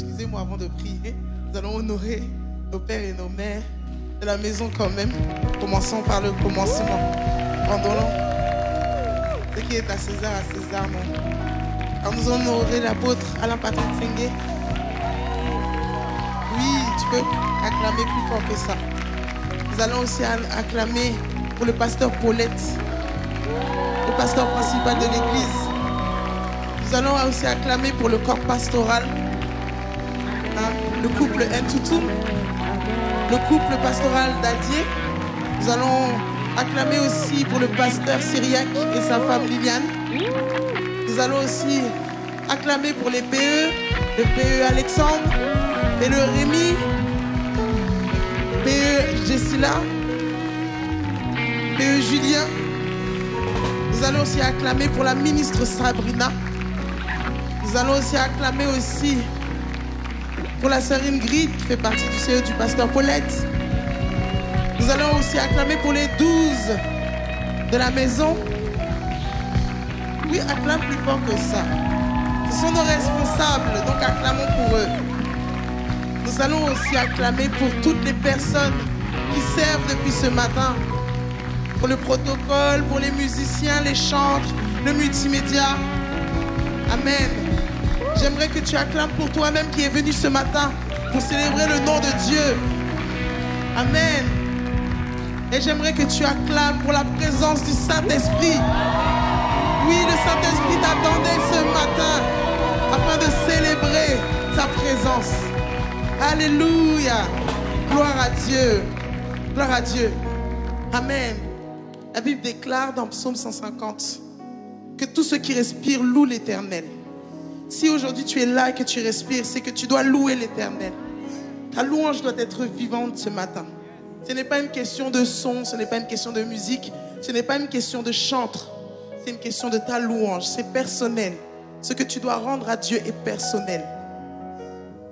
excusez-moi avant de prier, nous allons honorer nos pères et nos mères de la maison quand même. Commençons par le commencement. Rendons ce qui est à César, non. Alors nous allons honorer l'apôtre Alain Patrick Sengue. Oui, tu peux acclamer plus fort que ça. Nous allons aussi acclamer pour le pasteur Paulette, le pasteur principal de l'église. Nous allons aussi acclamer pour le corps pastoral, le couple Ntoutou, le couple pastoral d'Adier. Nous allons acclamer aussi pour le pasteur Syriac et sa femme Liliane. Nous allons aussi acclamer pour les PE, le PE Alexandre et le Rémi, PE Jessila, PE Julien. Nous allons aussi acclamer pour la ministre Sabrina. Nous allons aussi acclamer aussi pour la sœur Ingrid qui fait partie du CE du pasteur Paulette. Nous allons aussi acclamer pour les 12 de la maison. Oui, acclame plus fort que ça. Ce sont nos responsables, donc acclamons pour eux. Nous allons aussi acclamer pour toutes les personnes qui servent depuis ce matin. Pour le protocole, pour les musiciens, les chantres, le multimédia. Amen. J'aimerais que tu acclames pour toi-même qui est venu ce matin pour célébrer le nom de Dieu. Amen. Et j'aimerais que tu acclames pour la présence du Saint-Esprit. Oui, le Saint-Esprit t'attendait ce matin afin de célébrer sa présence. Alléluia. Gloire à Dieu. Gloire à Dieu. Amen. La Bible déclare dans Psaume 150 que tout ce qui respire loue l'Éternel. Si aujourd'hui tu es là et que tu respires, c'est que tu dois louer l'Éternel. Ta louange doit être vivante ce matin. Ce n'est pas une question de son, ce n'est pas une question de musique, ce n'est pas une question de chantre. C'est une question de ta louange, c'est personnel. Ce que tu dois rendre à Dieu est personnel.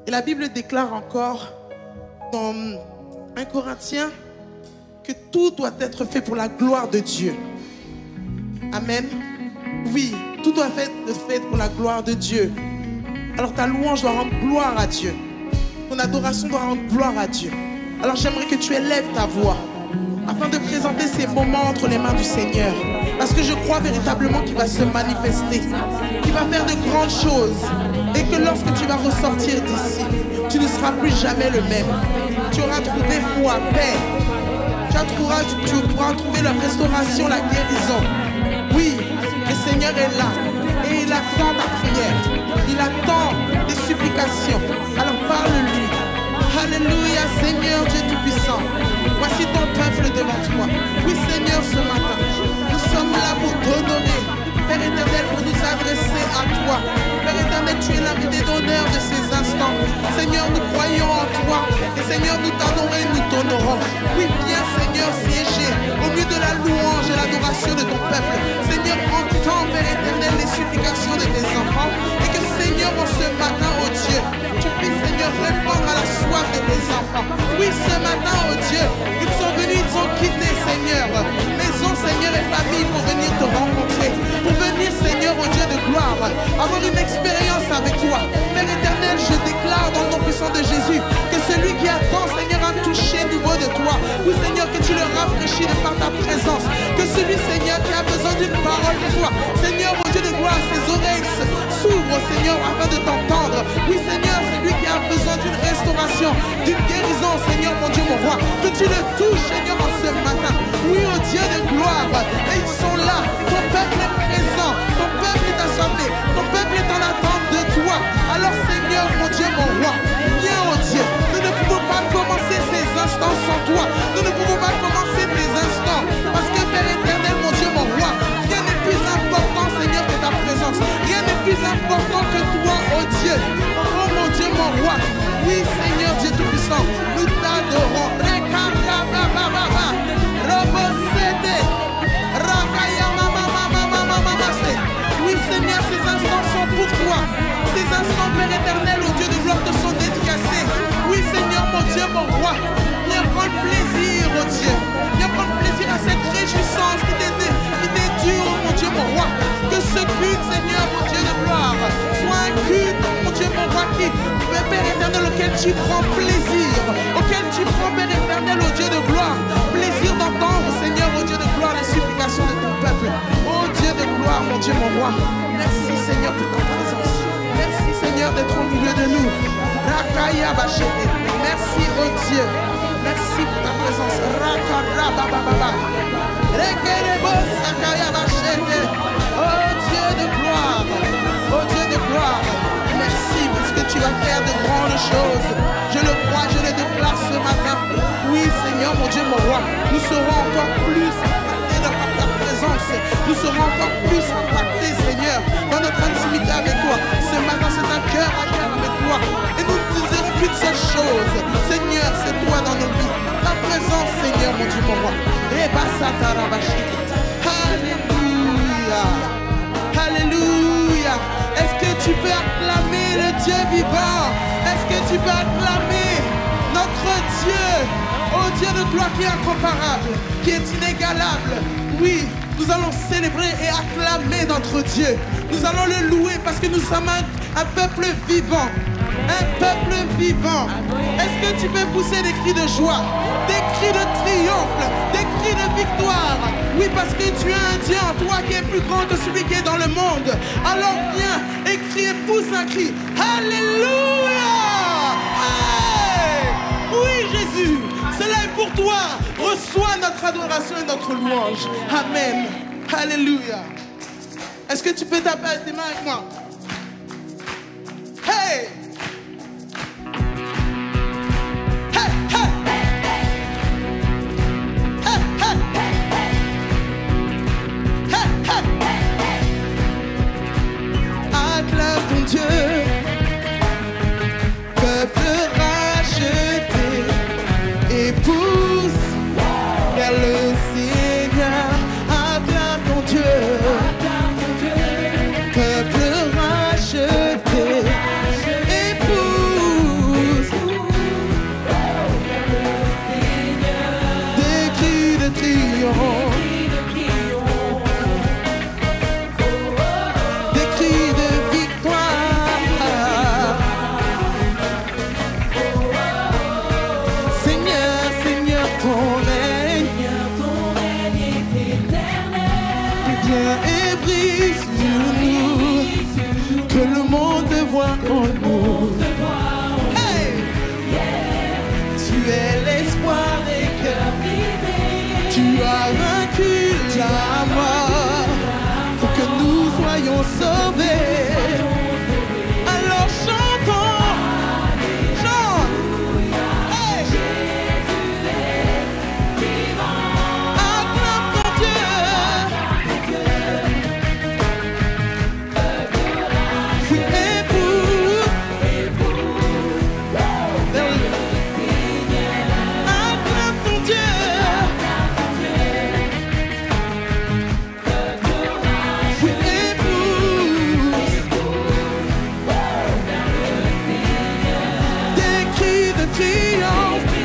Et la Bible déclare encore dans 1 Corinthiens que tout doit être fait pour la gloire de Dieu. Amen. Oui, tout doit être fait pour la gloire de Dieu. Alors ta louange doit rendre gloire à Dieu. Ton adoration doit rendre gloire à Dieu. Alors j'aimerais que tu élèves ta voix afin de présenter ces moments entre les mains du Seigneur. Parce que je crois véritablement qu'il va se manifester, qu'il va faire de grandes choses. Et que lorsque tu vas ressortir d'ici, tu ne seras plus jamais le même. Tu auras trouvé foi, paix. Tu pourras trouver la restauration, la guérison. Oui, le Seigneur est là. Et il attend ta prière. Il attend tes supplications. Alors parle-lui. Alléluia, Seigneur Dieu Tout-Puissant. Voici ton peuple devant toi. Oui, Seigneur, ce matin, nous sommes là pour t'honorer. Père éternel, pour nous adresser à toi. Père éternel, tu es l'invité d'honneur de ces instants. Seigneur, nous croyons en toi. Et Seigneur, nous t'adorons et nous t'honorons. Oui, viens, Seigneur, siéger au milieu de la louange et l'adoration de ton peuple. Seigneur, entends, Père éternel, les supplications de tes enfants. Et que, Seigneur, en ce matin, oh Dieu, tu puisses, Seigneur, répondre à la soif de tes enfants. Oui, ce matin, oh Dieu, ils sont venus, ils ont quitté, Seigneur, maison, Seigneur, et famille pour venir te rencontrer. Pour venir, Seigneur, au Dieu de gloire, avoir une expérience avec toi. Père éternel, je déclare dans le nom puissant de Jésus que celui qui attend, Seigneur, un toucher nouveau de toi. Oui, Seigneur, que tu le rafraîchis de par ta présence. Que celui, Seigneur, qui a besoin d'une parole de toi, Seigneur, au Dieu de gloire, ses oreilles s'ouvrent, Seigneur, afin de t'entendre. Oui, Seigneur, celui qui a besoin d'une restauration, d'une guérison, Seigneur, mon Dieu, mon roi, que tu le touches, Seigneur, en ce matin. Oui, au Dieu de gloire, et ils sont là. Ton peuple est présent, ton peuple est assemblé, ton peuple est en attente de toi. Alors, Seigneur, mon Dieu, mon roi, viens, oh Dieu. Nous ne pouvons pas commencer ces instants sans toi. Nous ne pouvons pas commencer tes instants, parce que, Père éternel, mon Dieu, mon roi, rien n'est plus important, Seigneur, que ta présence. Rien n'est plus important que toi, oh Dieu. Oh mon Dieu, mon roi. Oui, Seigneur Dieu Tout-Puissant, nous t'adorons. Rekaka baba baba, robosete, rakayama. tu prends plaisir, auquel tu prends, Père éternel, au Dieu de gloire, plaisir d'entendre, Seigneur, au Dieu de gloire, les supplications de ton peuple. Oh Dieu de gloire, mon Dieu, mon roi. Merci, Seigneur, pour ta présence. Merci, Seigneur, d'être au milieu de nous. Merci, oh Dieu. Merci pour ta présence. Oh Dieu de gloire. Oh Dieu de gloire. Merci parce que tu vas faire de grandes choses. Je le crois, je le déclare ce matin. Oui, Seigneur, mon Dieu, mon roi. Nous serons encore plus impactés de ta présence. Nous serons encore plus impactés, Seigneur, dans notre intimité avec toi. Ce matin, c'est un cœur à cœur avec toi. Et nous ne dirons qu'une seule chose. Seigneur, c'est toi dans nos vies. Ta présence, Seigneur, mon Dieu, mon roi. Alléluia. Alléluia. Est-ce que tu peux acclamer le Dieu vivant? Est-ce que tu peux acclamer notre Dieu? Oh Dieu de gloire qui est incomparable, qui est inégalable. Oui, nous allons célébrer et acclamer notre Dieu. Nous allons le louer parce que nous sommes un peuple vivant. Un peuple vivant. Est-ce que tu peux pousser des cris de joie, des cris de triomphe, des cris de victoire? Oui, parce que tu as un Dieu en toi qui est plus grand que celui qui est dans le monde. Alors viens et crie et pousse un cri. Alléluia! Hey! Oui, Jésus, cela est pour toi. Reçois notre adoration et notre louange. Amen. Alléluia. Est-ce que tu peux taper tes mains avec moi? Hey! Acclame ton Dieu, peuple racheté, et pousse vers le Seigneur. Acclame ton Dieu, peuple racheté, et pousse des cris de triomphe. Hey! Tu es l'espoir des cœurs brisés. Tu as vaincu la mort pour que nous soyons sauvés. Alors chantons, chante. Hey! Jésus est vivant. Acclame ton Dieu. Oui,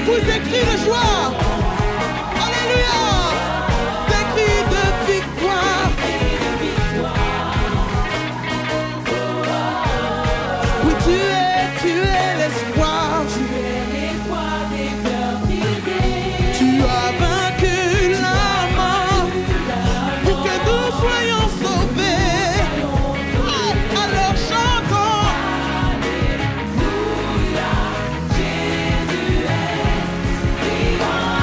vous des cris de joie. Alléluia. Des cris de victoire. Oui, tu es l'espoir. Tu es l'espoir des cœurs brisés. Tu as vaincu la mort pour que nous soyons sauvés. Alors chantons. Alléluia. Jésus est vivant.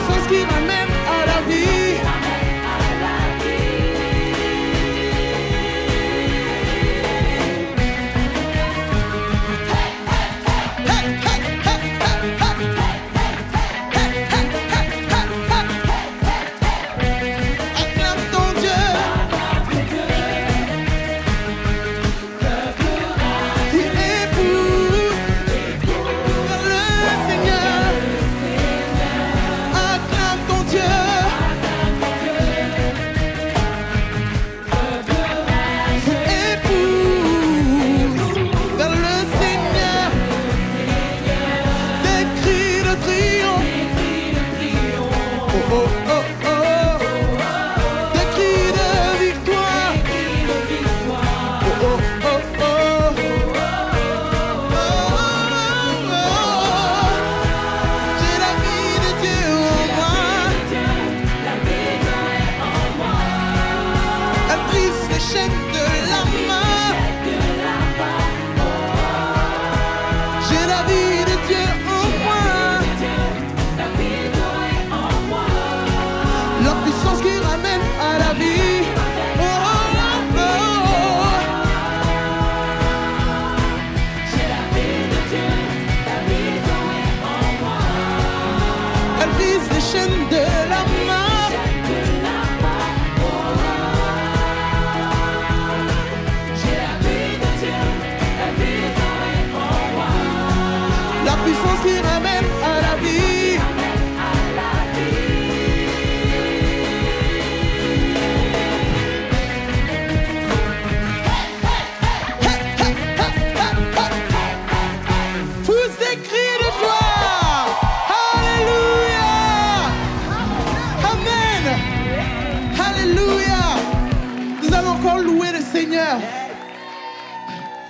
puissance qui ramène à la vie.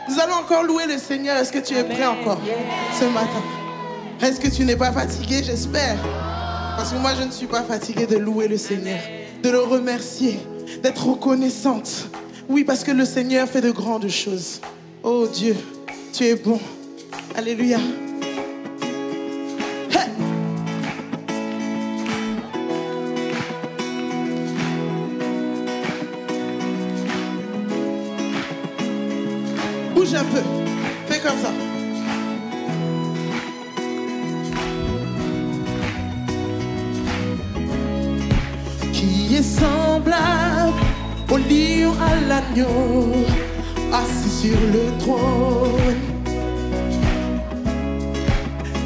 Nous allons encore louer le Seigneur. Est-ce que tu es prêt encore ce matin? Est-ce que tu n'es pas fatigué? J'espère. Parce que moi, je ne suis pas fatiguée de louer le Seigneur, de le remercier, d'être reconnaissante. Oui, parce que le Seigneur fait de grandes choses. Oh Dieu, tu es bon. Alléluia. Hey! Bouge un peu. Fais comme ça. Qui est semblable au lion à l'agneau, assis sur le trône.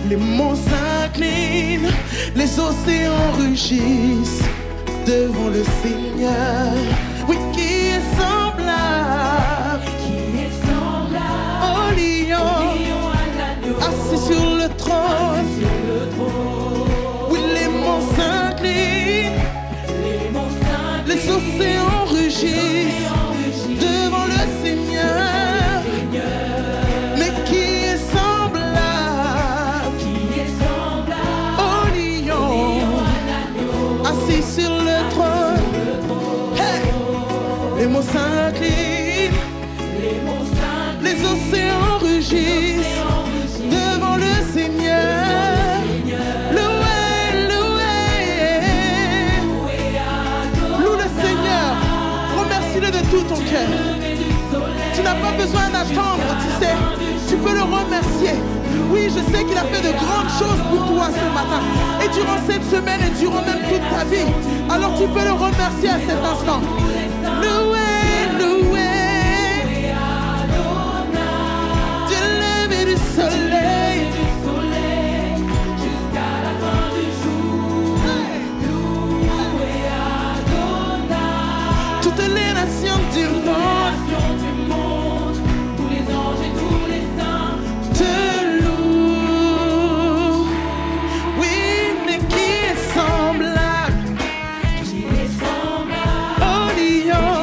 Les monts s'inclinent, les océans rugissent devant le Seigneur. Oui, qui est semblable au lion assis sur le trône. Oui, les monts s'inclinent, les océans rugissent devant le Seigneur. Mais qui est semblable au lion assis sur le trône? Hey! Les mots s'inclinent, les océans rugissent devant le Seigneur. Louez, louez, loue le Seigneur. Remercie-le de tout ton cœur. Tu n'as pas besoin d'attendre, tu sais. Tu peux le remercier. Oui, je sais qu'il a fait de grandes choses pour toi ce matin. Et durant cette semaine et durant même toute ta vie. Alors tu peux le remercier à cet instant. Louez, louez. Dieu levé du soleil jusqu'à la fin du jour. Louez Adonai. Toutes les nations du monde, tous les anges et tous les saints te louent. Oui, mais qui est semblable qui est semblable au lion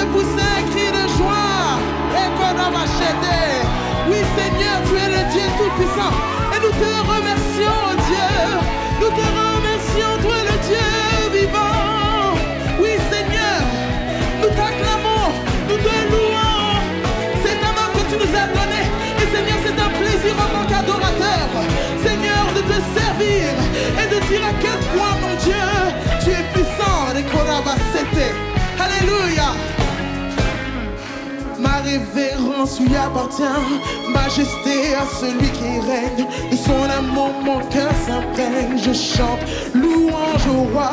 peux pousser un cri de joie. Et qu'on a machete. Oui, Seigneur, tu es le Dieu Tout-Puissant. Et nous te remercions, oh Dieu. Nous te remercions, toi le Dieu vivant. Oui, Seigneur, nous t'acclamons, nous te louons. C'est un nom que tu nous as donné. Et Seigneur, c'est un plaisir en tant qu'adorateur, Seigneur, de te servir et de dire à quel point, mon Dieu, tu es puissant. Alléluia. Ma révérence lui appartient, majesté à celui qui règne. De son amour, mon cœur s'imprègne. Je chante louange au roi.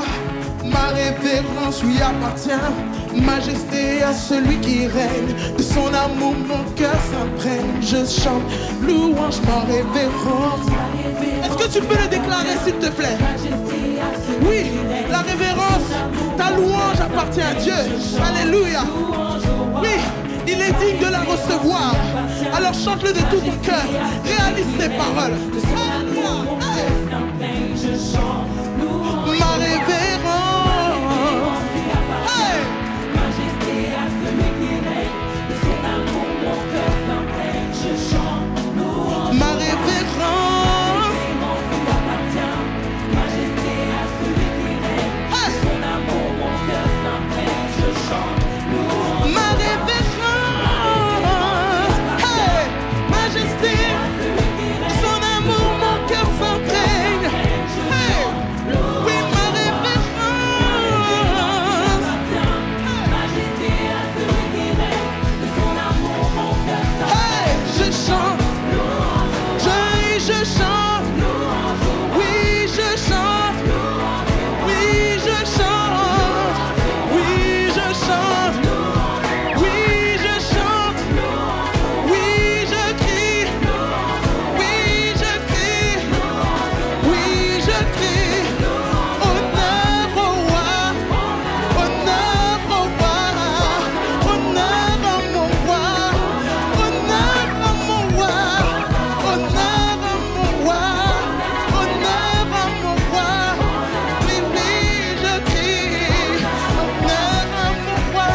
Ma révérence lui appartient, majesté à celui qui règne. De son amour, mon cœur s'imprègne. Je chante louange, ma révérence. Est-ce que tu peux le déclarer, s'il te plaît? Oui, la révérence, ta louange appartient à Dieu. Alléluia. Oui, il est digne de la recevoir. Alors chante-le de tout ton cœur. Réalise ses paroles. Ma révérence. Hey. Majesté à celui qui règne. De son amour, mon cœur s'imprègne. Je chante louange. Ma révérence. Majesté à celui qui règne. De son amour, mon cœur s'imprègne. Je chante louange. Ma révérence. Hey. Majesté. De son amour, mon cœur s'imprègne. Hey. Oui, ma révérence. Majesté à celui qui règne. De son amour, mon cœur s'imprègne. Hey. Je chante. Je chante. Oui, je chante. Oui, je chante. Oui, je chante. Oui, je chante. Oui, je crie. Oui, je crie. Oui, je crie. Honneur au roi. Honneur au roi. Honneur à mon roi. Honneur à mon roi. Honneur à mon roi. Honneur à mon roi. Oui, oui, je crie. Honneur à mon roi.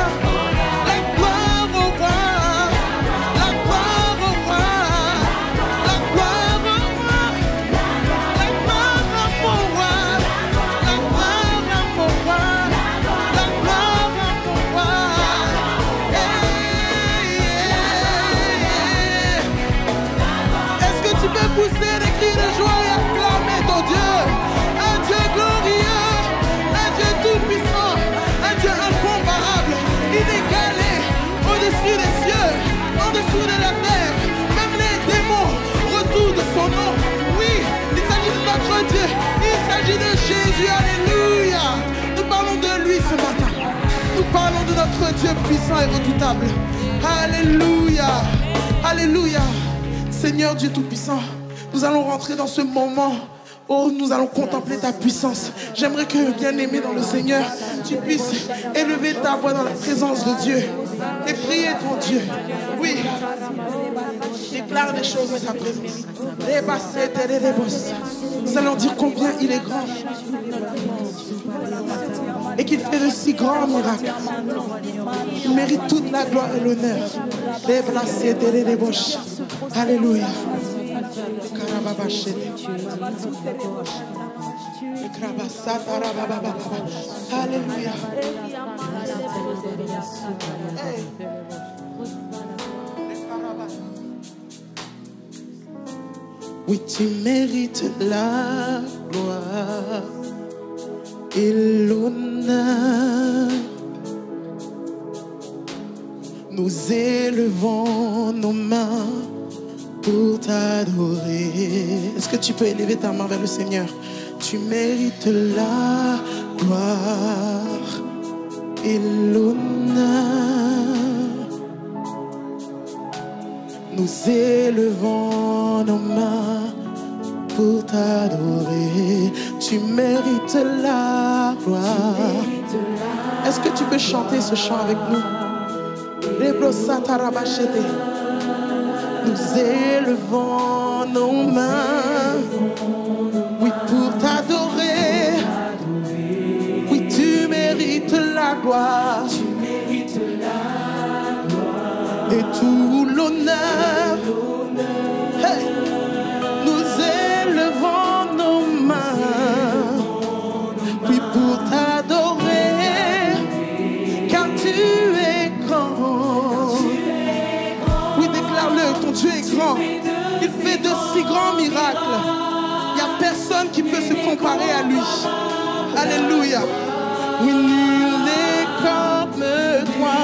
La gloire au roi. La gloire au roi. La gloire au roi. La gloire à mon roi. La gloire à mon roi. La gloire à mon roi. Est-ce que tu peux pousser des cris de joie et acclamer ton Dieu? Un Dieu glorieux, un Dieu tout-puissant, un Dieu incomparable, inégalé, au-dessus des cieux, en-dessous de la terre. Même les démons retournent de son nom. Oui, il s'agit de notre Dieu, il s'agit de Jésus, alléluia. Nous parlons de lui ce matin. Nous parlons de notre Dieu puissant et redoutable. Alléluia, alléluia. Seigneur Dieu Tout-Puissant, nous allons rentrer dans ce moment où nous allons contempler ta puissance. J'aimerais que, bien-aimé dans le Seigneur, tu puisses élever ta voix dans la présence de Dieu et prier ton Dieu. Oui, déclare des choses de sa présence. Nous allons dire combien il est grand et qu'il fait de si grands miracles. Il mérite toute la gloire et l'honneur. Alléluia. Alléluia. Oui, tu mérites la gloire et l'honneur. Nous élevons nos mains pour t'adorer. Est-ce que tu peux élever ta main vers le Seigneur? Tu mérites la gloire et l'honneur. Nous élevons nos mains pour t'adorer. Tu mérites la gloire. Est-ce que tu peux chanter ce chant avec nous? Nous élevons nos mains, oui, pour t'adorer. Oui, tu mérites la gloire. Tu mérites et tout l'honneur. Hey. Nous élevons nos mains, puis pour t'adorer, car tu es grand. Oui, déclare-le, ton Dieu est grand. Il fait de si grands miracles. Il n'y a personne qui peut se comparer à lui. Alléluia. Oui, nul n'est comme toi.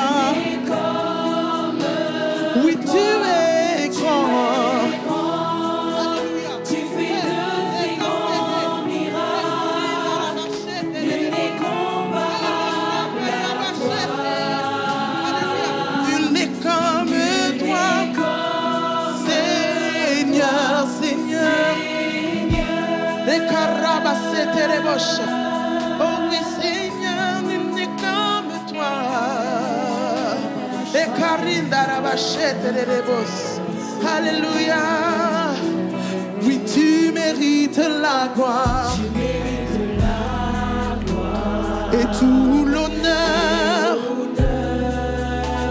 Oui, tu es grand. Alléluia. Tu fais de si grands miracles. Nul n'est comparable à toi. Nul n'est comme toi. Seigneur, Seigneur. Les carabasses et les boches. Oh oui, Seigneur, nul n'est comme toi. Les carindarabachette et les bosses. Alléluia. Oui, tu mérites la gloire. Et tout l'honneur.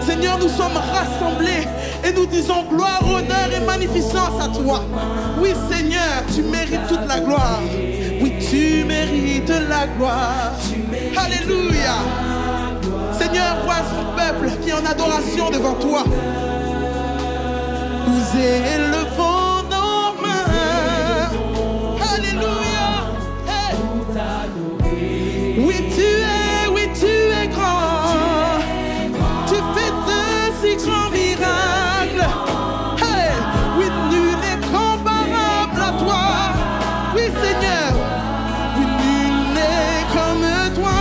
Seigneur, nous sommes rassemblés et nous disons gloire, honneur et magnificence à toi. Oui, Seigneur, tu mérites toute la gloire. Oui, tu mérites la gloire. Alléluia. Seigneur, vois son peuple qui est en adoration devant toi. Nous élevons nos mains. Alléluia. Hey. Oui, tu es grand. Tu fais de si grands miracles. Hey. Oui, nul n'est comparable à toi. Oui, Seigneur. Oui, nul n'est comme toi.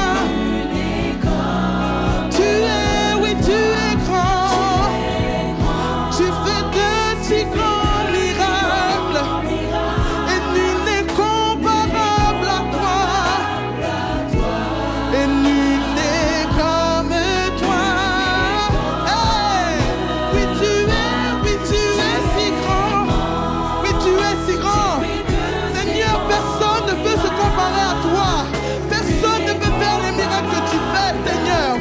Tu es grand. Tu fais de si grands miracles. Et nul n'est comparable à toi. Et nul n'est comme toi. Hey! Oui, tu es si grand. Oui, tu es si grand. Seigneur, personne ne peut se comparer à toi. Personne ne peut faire les miracles que tu fais, Seigneur.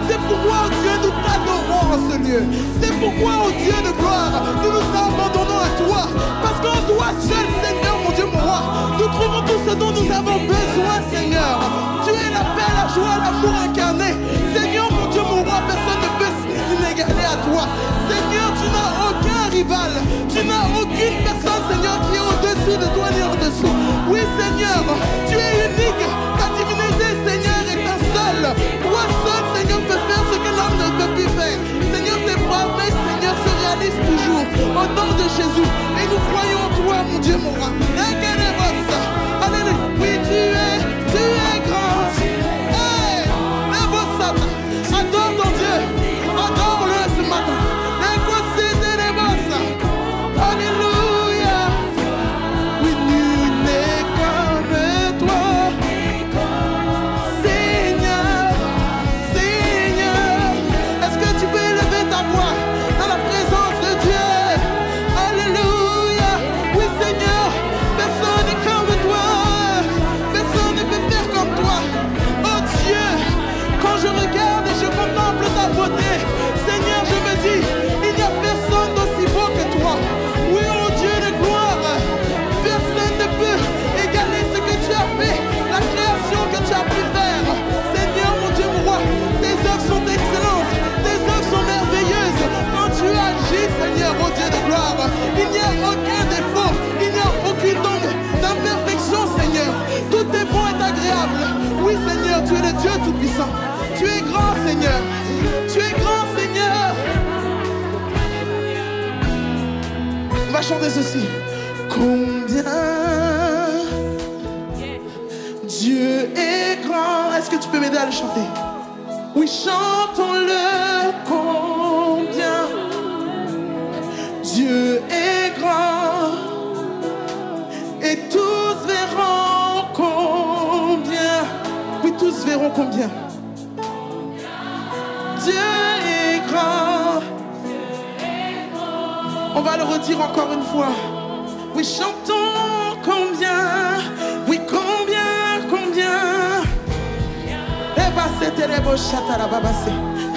C'est pourquoi, oh Dieu, nous t'adorons en ce lieu. C'est pourquoi, oh Dieu de gloire, nous nous abandonnons à toi. Parce qu'en toi seul, Seigneur, mon Dieu, mon roi, nous trouvons tout ce dont nous avons besoin, Seigneur. Tu es la paix, la joie, l'amour incarné. Seigneur, mon Dieu, mon roi, personne ne peut s'inégaler à toi. Seigneur, tu n'as aucun rival. Tu n'as aucune personne, Seigneur, qui est au-dessus de toi ni en dessous. Oui, Seigneur, tu es unique. Ta divinité, Seigneur, est un seul. Toi seul, Seigneur, peux faire ce que l'homme ne peut plus faire. Seigneur, tes promesses, Seigneur, se réalisent toujours. Au nom de Jésus. Et nous croyons en toi, mon Dieu, mon roi. Alléluia. Oui, tu es grand. Hey, adore ton Dieu. Adore-le ce matin. Alléluia. Oui, nul n'est comme toi. Seigneur, Seigneur, est-ce que tu peux élever ta voix dans la présence de Dieu? Alléluia. Oui, Seigneur, personne n'est comme toi. Personne ne peut faire comme toi. Oh Dieu, quand je regarde et je contemple ta beauté, Seigneur, je me dis, il n'y a personne d'aussi beau que toi. Oui, oh Dieu de gloire, personne ne peut égaler ce que tu as fait, la création que tu as pu faire. Seigneur, mon Dieu, mon roi, tes œuvres sont excellentes, tes œuvres sont merveilleuses. Quand tu agis, Seigneur, oh Dieu de gloire, il n'y a aucun défaut, il n'y a aucune onde d'imperfection, Seigneur. Tout est bon et agréable. Oui, Seigneur, tu es le Dieu Tout-Puissant. Tu es grand, Seigneur. Tu es grand, Seigneur. On va chanter ceci. Combien Dieu est grand. Est-ce que tu peux m'aider à le chanter? Oui, chantons-le. Combien Dieu est grand. Et tous verront combien. Oui, tous verront combien. Dieu est grand. On va le redire encore une fois. Oui, chantons combien. Oui, combien. Et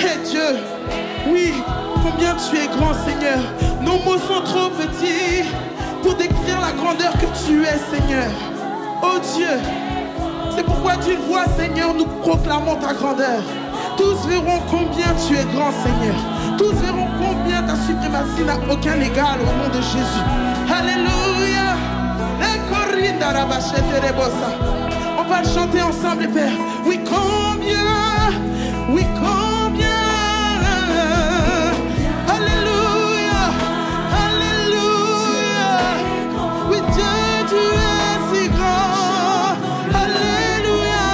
Et Dieu, oui, combien tu es grand, Seigneur. Nos mots sont trop petits pour décrire la grandeur que tu es, Seigneur. Oh Dieu, c'est pourquoi d'une voix, Seigneur, nous proclamons ta grandeur. Tous verront combien tu es grand, Seigneur. Tous verront combien ta suprématie n'a aucun égal au nom de Jésus. Alléluia. On va le chanter ensemble, Père. Oui, combien, oui, combien. Alléluia, alléluia. Oui, Dieu, tu es si grand. Alléluia,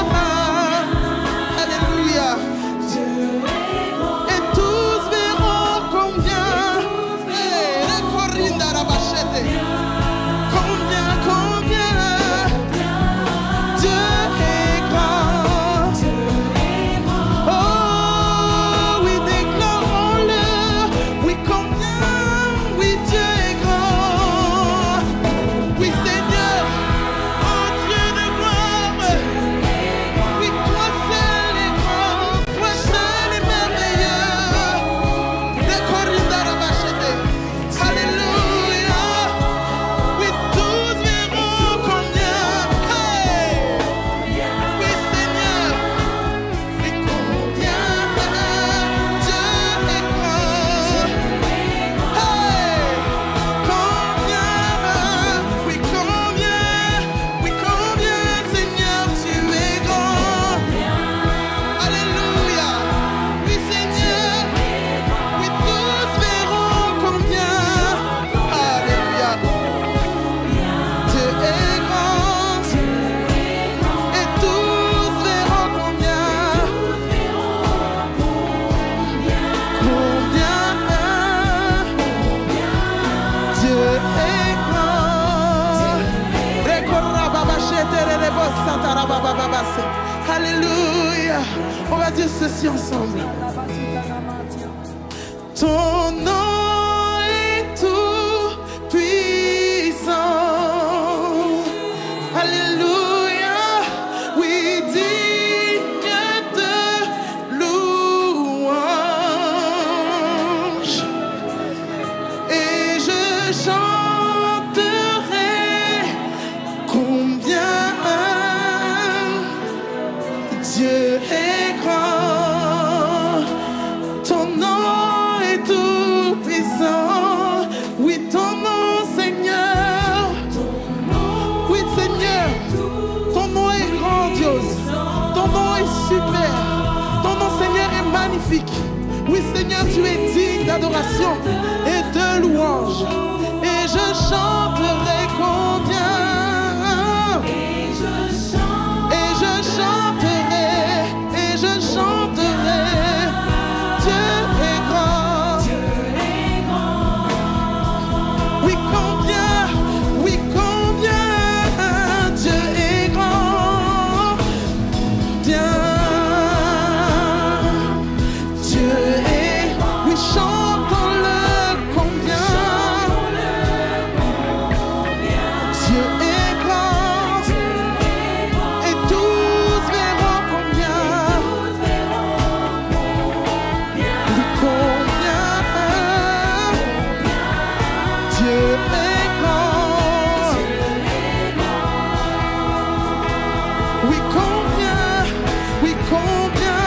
alléluia. Et tous verront combien. Combien, combien. Dieu est grand. Oh, oui, déclarons-le. Oui, combien, oui, Dieu est grand. Oui, Seigneur, oh Dieu de gloire. Oui, toi seul est grand, toi seul est merveilleux. Alléluia. Oui, tous verront combien. Hey. Oui, Seigneur. Oui, combien Dieu est grand. Hey. Combien. Oui, combien, Seigneur, tu es grand. Alléluia. Oui, Seigneur. Oui, tous verront combien. Alléluia. Dieu est grand. Et tous verront combien. Combien. Dieu est grand. Alléluia. On va dire ceci ensemble. Ton nom est tout puissant. Alléluia. Oui, digne de louange. Et je chanterai combien Dieu est grand. Ton nom est tout puissant. Oui, ton nom, Seigneur. Oui, Seigneur. Ton nom est grandiose. Ton nom est super. Ton nom, Seigneur, est magnifique. Oui, Seigneur, tu es digne d'adoration et de louange. Et je chanterai combien. Et je chanterai, et je chanterai. Dieu est grand. Oui, combien Dieu est grand. Bien. Dieu est, oui, chantons-le combien. Dieu est grand. Et tous verront combien. Oui, combien Dieu est grand. Oui, combien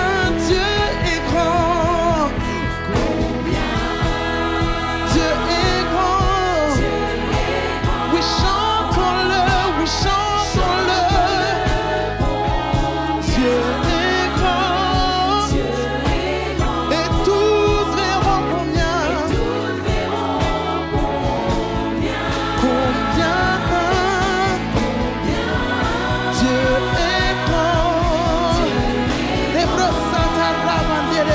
Dieu est grand. Dieu est grand. Oui, chantons-le, oui, chantons-le. Dieu est grand. Et tous verront combien. Combien Dieu est grand. Les brossatars,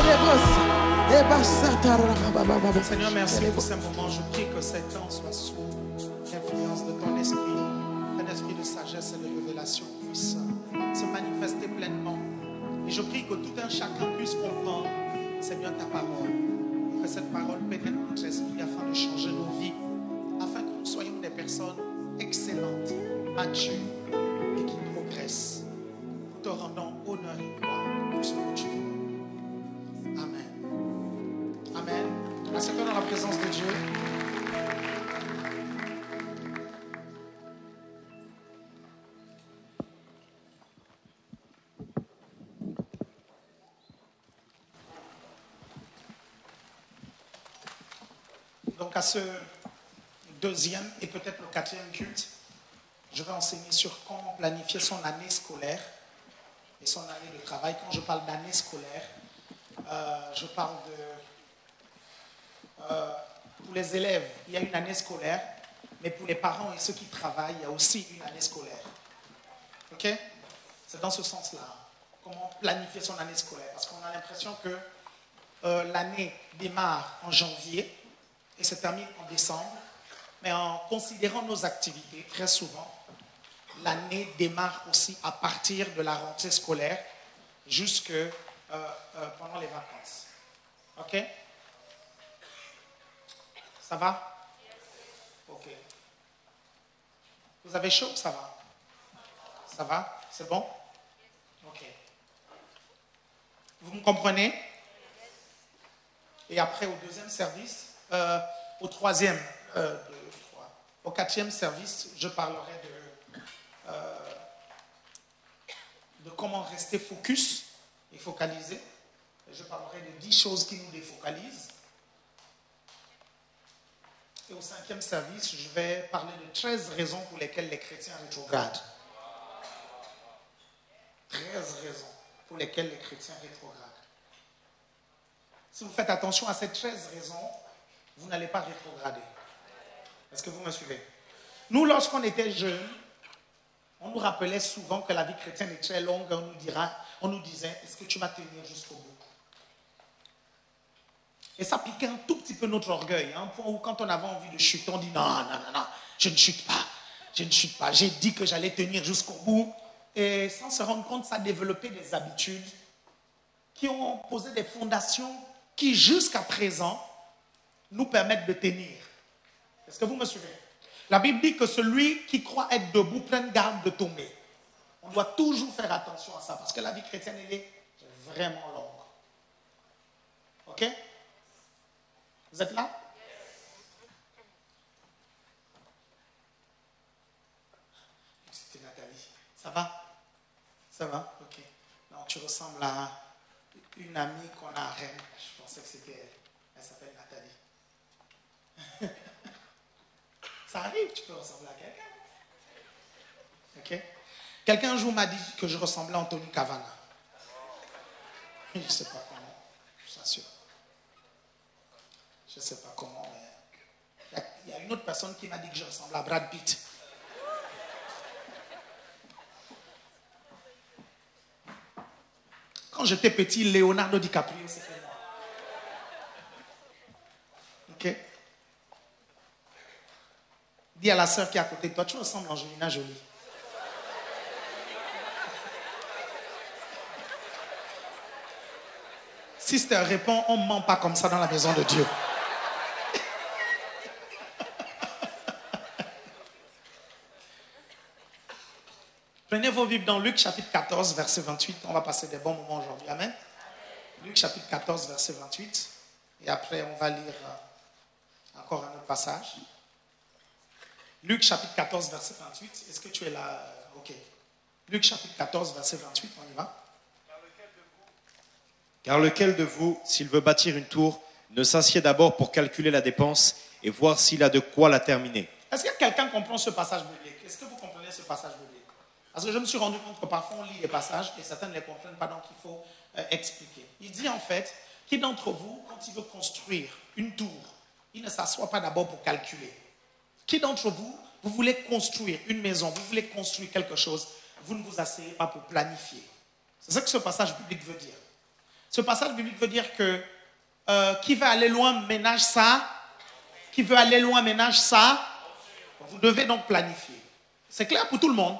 les brosses. Les bassatars, Seigneur, merci pour ce moment. Je prie que cet temps soit sous l'influence de ton esprit. Un esprit de sagesse et de révélation puisse se manifester pleinement. Et je prie que tout un chacun puisse comprendre, Seigneur, ta parole. Et que cette parole pénètre notre esprit afin de changer nos vies. Afin que nous soyons des personnes excellentes, matures et qui progressent. Nous te rendons honneur et gloire pour ce Donc à ce deuxième et peut-être le quatrième culte, je vais enseigner sur comment planifier son année scolaire et son année de travail. Quand je parle d'année scolaire, je parle de... pour les élèves, il y a une année scolaire, mais pour les parents et ceux qui travaillent, il y a aussi une année scolaire. Ok? C'est dans ce sens-là. Comment planifier son année scolaire? Parce qu'on a l'impression que l'année démarre en janvier et se termine en décembre. Mais en considérant nos activités, très souvent, l'année démarre aussi à partir de la rentrée scolaire jusque pendant les vacances. Ok? Ça va? Ok. Vous avez chaud? Ça va? Ça va? C'est bon? Ok. Vous me comprenez? Et après, au deuxième service, au troisième, au quatrième service, je parlerai de comment rester focus et focalisé. Je parlerai de 10 choses qui nous défocalisent. Et au cinquième service, je vais parler de 13 raisons pour lesquelles les chrétiens rétrogradent. 13 raisons pour lesquelles les chrétiens rétrogradent. Si vous faites attention à ces 13 raisons, vous n'allez pas rétrograder. Est-ce que vous me suivez? Nous, lorsqu'on était jeunes, on nous rappelait souvent que la vie chrétienne est très longue. On nous disait, est-ce que tu vas tenir jusqu'au bout? Et ça piquait un tout petit peu notre orgueil. Un point où quand on avait envie de chuter, on dit non, je ne chute pas. Je ne chute pas. J'ai dit que j'allais tenir jusqu'au bout. Et sans se rendre compte, ça a développé des habitudes qui ont posé des fondations qui, jusqu'à présent, nous permettent de tenir. Est-ce que vous me suivez? La Bible dit que celui qui croit être debout prenne garde de tomber. On doit toujours faire attention à ça parce que la vie chrétienne, elle est vraiment longue. Ok? Vous êtes là? C'était Nathalie. Ça va? Ça va? Ok. Non, tu ressembles à une amie qu'on a à Rennes. Je pensais que c'était elle. Elle s'appelle Nathalie. Ça arrive, tu peux ressembler à quelqu'un. Ok? Quelqu'un un jour m'a dit que je ressemblais à Anthony Cavana. Je ne sais pas comment, je suis sûr. Je ne sais pas comment, mais il y a une autre personne qui m'a dit que je ressemble à Brad Pitt. Quand j'étais petit, Leonardo DiCaprio, c'était moi. Ok? Dis à la sœur qui est à côté de toi, tu ressembles à Angelina Jolie. Sister répond, on ne ment pas comme ça dans la maison de Dieu. Prenez vos Bibles dans Luc chapitre 14, verset 28. On va passer des bons moments aujourd'hui. Amen. Luc chapitre 14, verset 28. Et après, on va lire encore un autre passage. Luc chapitre 14, verset 28. Est-ce que tu es là? Ok. Luc chapitre 14, verset 28. On y va. Car lequel de vous, s'il veut bâtir une tour, ne s'assied d'abord pour calculer la dépense et voir s'il a de quoi la terminer? Est-ce que quelqu'un comprend ce passage biblique? Est-ce que vous comprenez ce passage biblique? Parce que je me suis rendu compte que parfois on lit les passages et certains ne les comprennent pas, donc il faut expliquer. Il dit en fait, qui d'entre vous, quand il veut construire une tour, il ne s'assoit pas d'abord pour calculer? Qui d'entre vous, vous voulez construire une maison, vous voulez construire quelque chose, vous ne vous asseyez pas pour planifier? C'est ça que ce passage biblique veut dire. Ce passage biblique veut dire que qui veut aller loin ménage ça, qui veut aller loin ménage ça. Vous devez donc planifier. C'est clair pour tout le monde?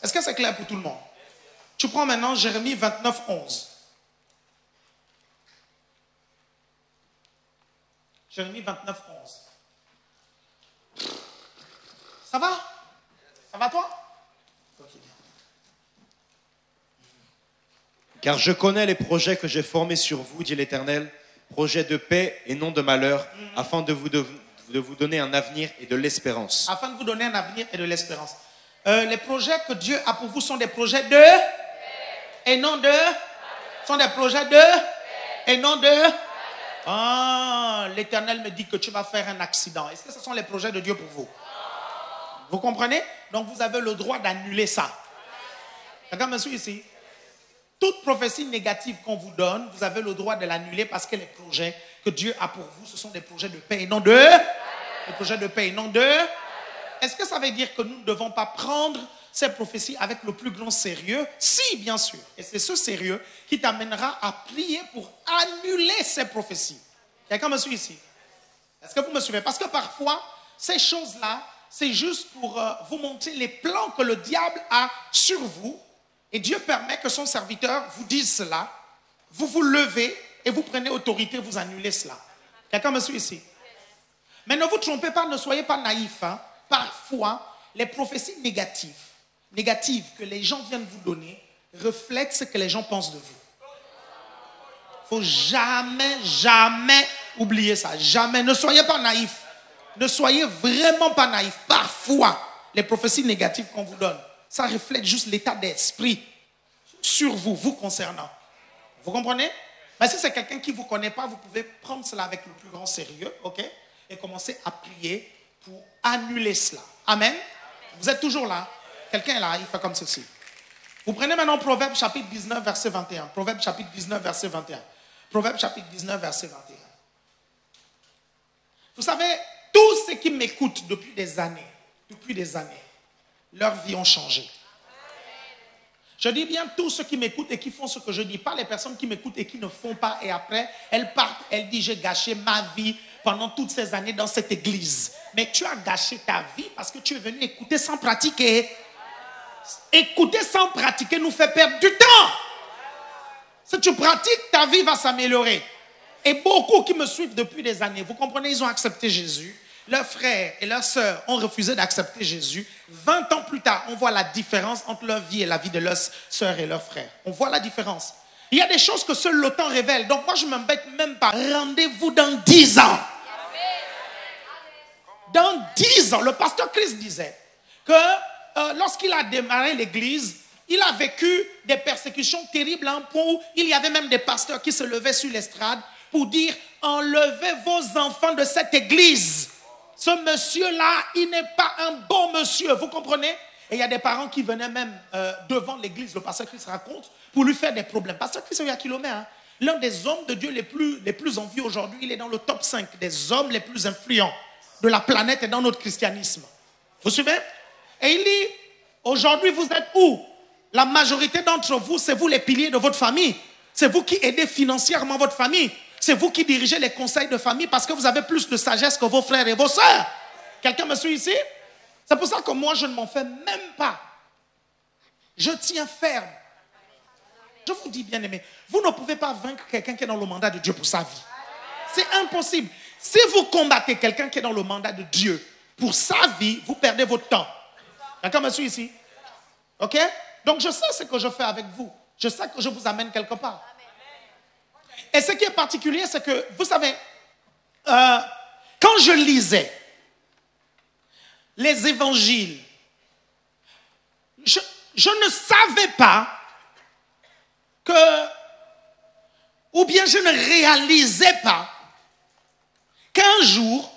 Est-ce que c'est clair pour tout le monde? Tu prends maintenant Jérémie 29, 11. Jérémie 29, 11. Ça va? Ça va toi? Ok, bien. Car je connais les projets que j'ai formés sur vous, dit l'Éternel, projets de paix et non de malheur, afin de vous donner un avenir et de l'espérance. Afin de vous donner un avenir et de l'espérance. Les projets que Dieu a pour vous sont des projets de et non de. Sont des projets de et non de. Ah, l'Éternel me dit que tu vas faire un accident. Est-ce que ce sont les projets de Dieu pour vous? Vous comprenez? Donc vous avez le droit d'annuler ça. Regarde, monsieur, ici. Toute prophétie négative qu'on vous donne, vous avez le droit de l'annuler parce que les projets que Dieu a pour vous, ce sont des projets de paix et non de... Des projets de paix et non de... Est-ce que ça veut dire que nous ne devons pas prendre ces prophéties avec le plus grand sérieux? Si, bien sûr. Et c'est ce sérieux qui t'amènera à prier pour annuler ces prophéties. Quelqu'un me suit ici? Est-ce que vous me suivez? Parce que parfois, ces choses-là, c'est juste pour vous montrer les plans que le diable a sur vous. Et Dieu permet que son serviteur vous dise cela. Vous vous levez et vous prenez autorité, vous annulez cela. Quelqu'un me suit ici? Mais ne vous trompez pas, ne soyez pas naïfs. Hein. Parfois, les prophéties négatives que les gens viennent vous donner reflètent ce que les gens pensent de vous. Il ne faut jamais oublier ça. Jamais. Ne soyez pas naïfs. Ne soyez vraiment pas naïfs. Parfois, les prophéties négatives qu'on vous donne, ça reflète juste l'état d'esprit sur vous, vous concernant. Vous comprenez? Mais si c'est quelqu'un qui ne vous connaît pas, vous pouvez prendre cela avec le plus grand sérieux, ok? Et commencer à prier pour annuler cela. Amen? Vous êtes toujours là? Quelqu'un est là, il fait comme ceci. Vous prenez maintenant Proverbe chapitre 19, verset 21. Proverbe chapitre 19, verset 21. Proverbe chapitre 19, verset 21. Vous savez, tous ceux qui m'écoutent depuis des années, leurs vies ont changé. Je dis bien tous ceux qui m'écoutent et qui font ce que je dis, pas les personnes qui m'écoutent et qui ne font pas et après elles partent, elles disent j'ai gâché ma vie pendant toutes ces années dans cette église. Mais tu as gâché ta vie parce que tu es venu écouter sans pratiquer. Écouter sans pratiquer nous fait perdre du temps. Si tu pratiques, ta vie va s'améliorer. Et beaucoup qui me suivent depuis des années, vous comprenez, ils ont accepté Jésus. Leurs frères et leurs sœurs ont refusé d'accepter Jésus. 20 ans plus tard, on voit la différence entre leur vie et la vie de leurs sœurs et leurs frères. On voit la différence. Il y a des choses que seul le temps révèle. Donc moi, je ne m'embête même pas. Rendez-vous dans 10 ans. Dans 10 ans, le pasteur Christ disait que lorsqu'il a démarré l'église, il a vécu des persécutions terribles à un point où il y avait même des pasteurs qui se levaient sur l'estrade pour dire « Enlevez vos enfants de cette église ». Ce monsieur-là, il n'est pas un bon monsieur, vous comprenez? Et il y a des parents qui venaient même devant l'église, le pasteur Christ raconte, pour lui faire des problèmes. Pasteur Christ, il y a kilomètres, hein? L'un des hommes de Dieu les plus en vue aujourd'hui, il est dans le top 5 des hommes les plus influents de la planète et dans notre christianisme. Vous suivez? Et il dit, aujourd'hui vous êtes où? La majorité d'entre vous, c'est vous les piliers de votre famille. C'est vous qui aidez financièrement votre famille. C'est vous qui dirigez les conseils de famille parce que vous avez plus de sagesse que vos frères et vos sœurs. Quelqu'un me suit ici? C'est pour ça que moi, je ne m'en fais même pas. Je tiens ferme. Je vous dis, bien aimé, vous ne pouvez pas vaincre quelqu'un qui est dans le mandat de Dieu pour sa vie. C'est impossible. Si vous combattez quelqu'un qui est dans le mandat de Dieu pour sa vie, vous perdez votre temps. Quelqu'un me suit ici? Ok? Donc je sais ce que je fais avec vous. Je sais que je vous amène quelque part. Et ce qui est particulier, c'est que, vous savez, quand je lisais les évangiles, je ne savais pas que, ou bien je ne réalisais pas qu'un jour,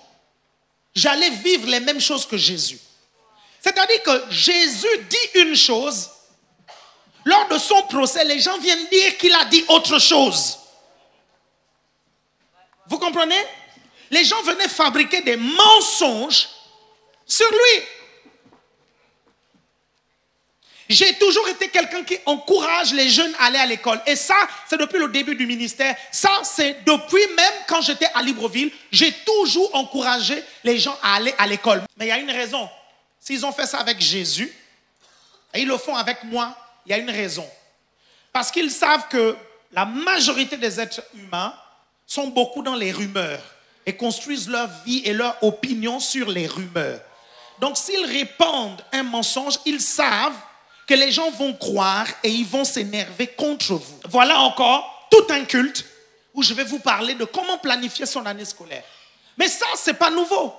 j'allais vivre les mêmes choses que Jésus. C'est-à-dire que Jésus dit une chose, lors de son procès, les gens viennent dire qu'il a dit autre chose. Vous comprenez? Les gens venaient fabriquer des mensonges sur lui. J'ai toujours été quelqu'un qui encourage les jeunes à aller à l'école. Et ça, c'est depuis le début du ministère. Ça, c'est depuis même quand j'étais à Libreville. J'ai toujours encouragé les gens à aller à l'école. Mais il y a une raison. S'ils ont fait ça avec Jésus, et ils le font avec moi, il y a une raison. Parce qu'ils savent que la majorité des êtres humains sont beaucoup dans les rumeurs et construisent leur vie et leur opinion sur les rumeurs. Donc s'ils répandent un mensonge, ils savent que les gens vont croire et ils vont s'énerver contre vous. Voilà encore tout un culte où je vais vous parler de comment planifier son année scolaire. Mais ça, ce n'est pas nouveau.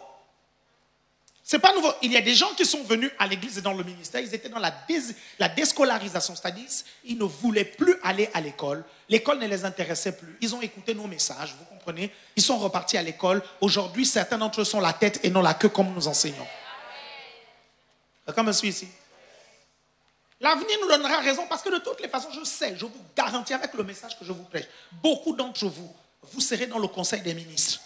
C'est pas nouveau. Il y a des gens qui sont venus à l'église et dans le ministère, ils étaient dans la déscolarisation, c'est-à-dire ils ne voulaient plus aller à l'école. L'école ne les intéressait plus. Ils ont écouté nos messages, vous comprenez? Ils sont repartis à l'école. Aujourd'hui, certains d'entre eux sont la tête et non la queue comme nous enseignons. Quelqu'un me suit ici? L'avenir nous donnera raison parce que de toutes les façons, je sais, je vous garantis avec le message que je vous prêche, beaucoup d'entre vous, vous serez dans le conseil des ministres.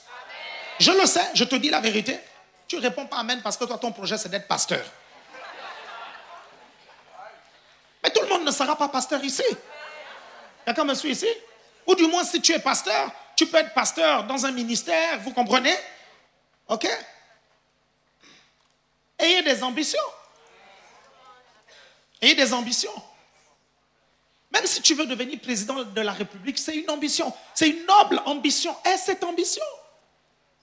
Je le sais, je te dis la vérité. Tu ne réponds pas amen parce que toi, ton projet, c'est d'être pasteur. Mais tout le monde ne sera pas pasteur ici. Quelqu'un me suit ici? Ou du moins, si tu es pasteur, tu peux être pasteur dans un ministère, vous comprenez? Ok? Ayez des ambitions. Ayez des ambitions. Même si tu veux devenir président de la République, c'est une ambition. C'est une noble ambition. Aie cette ambition.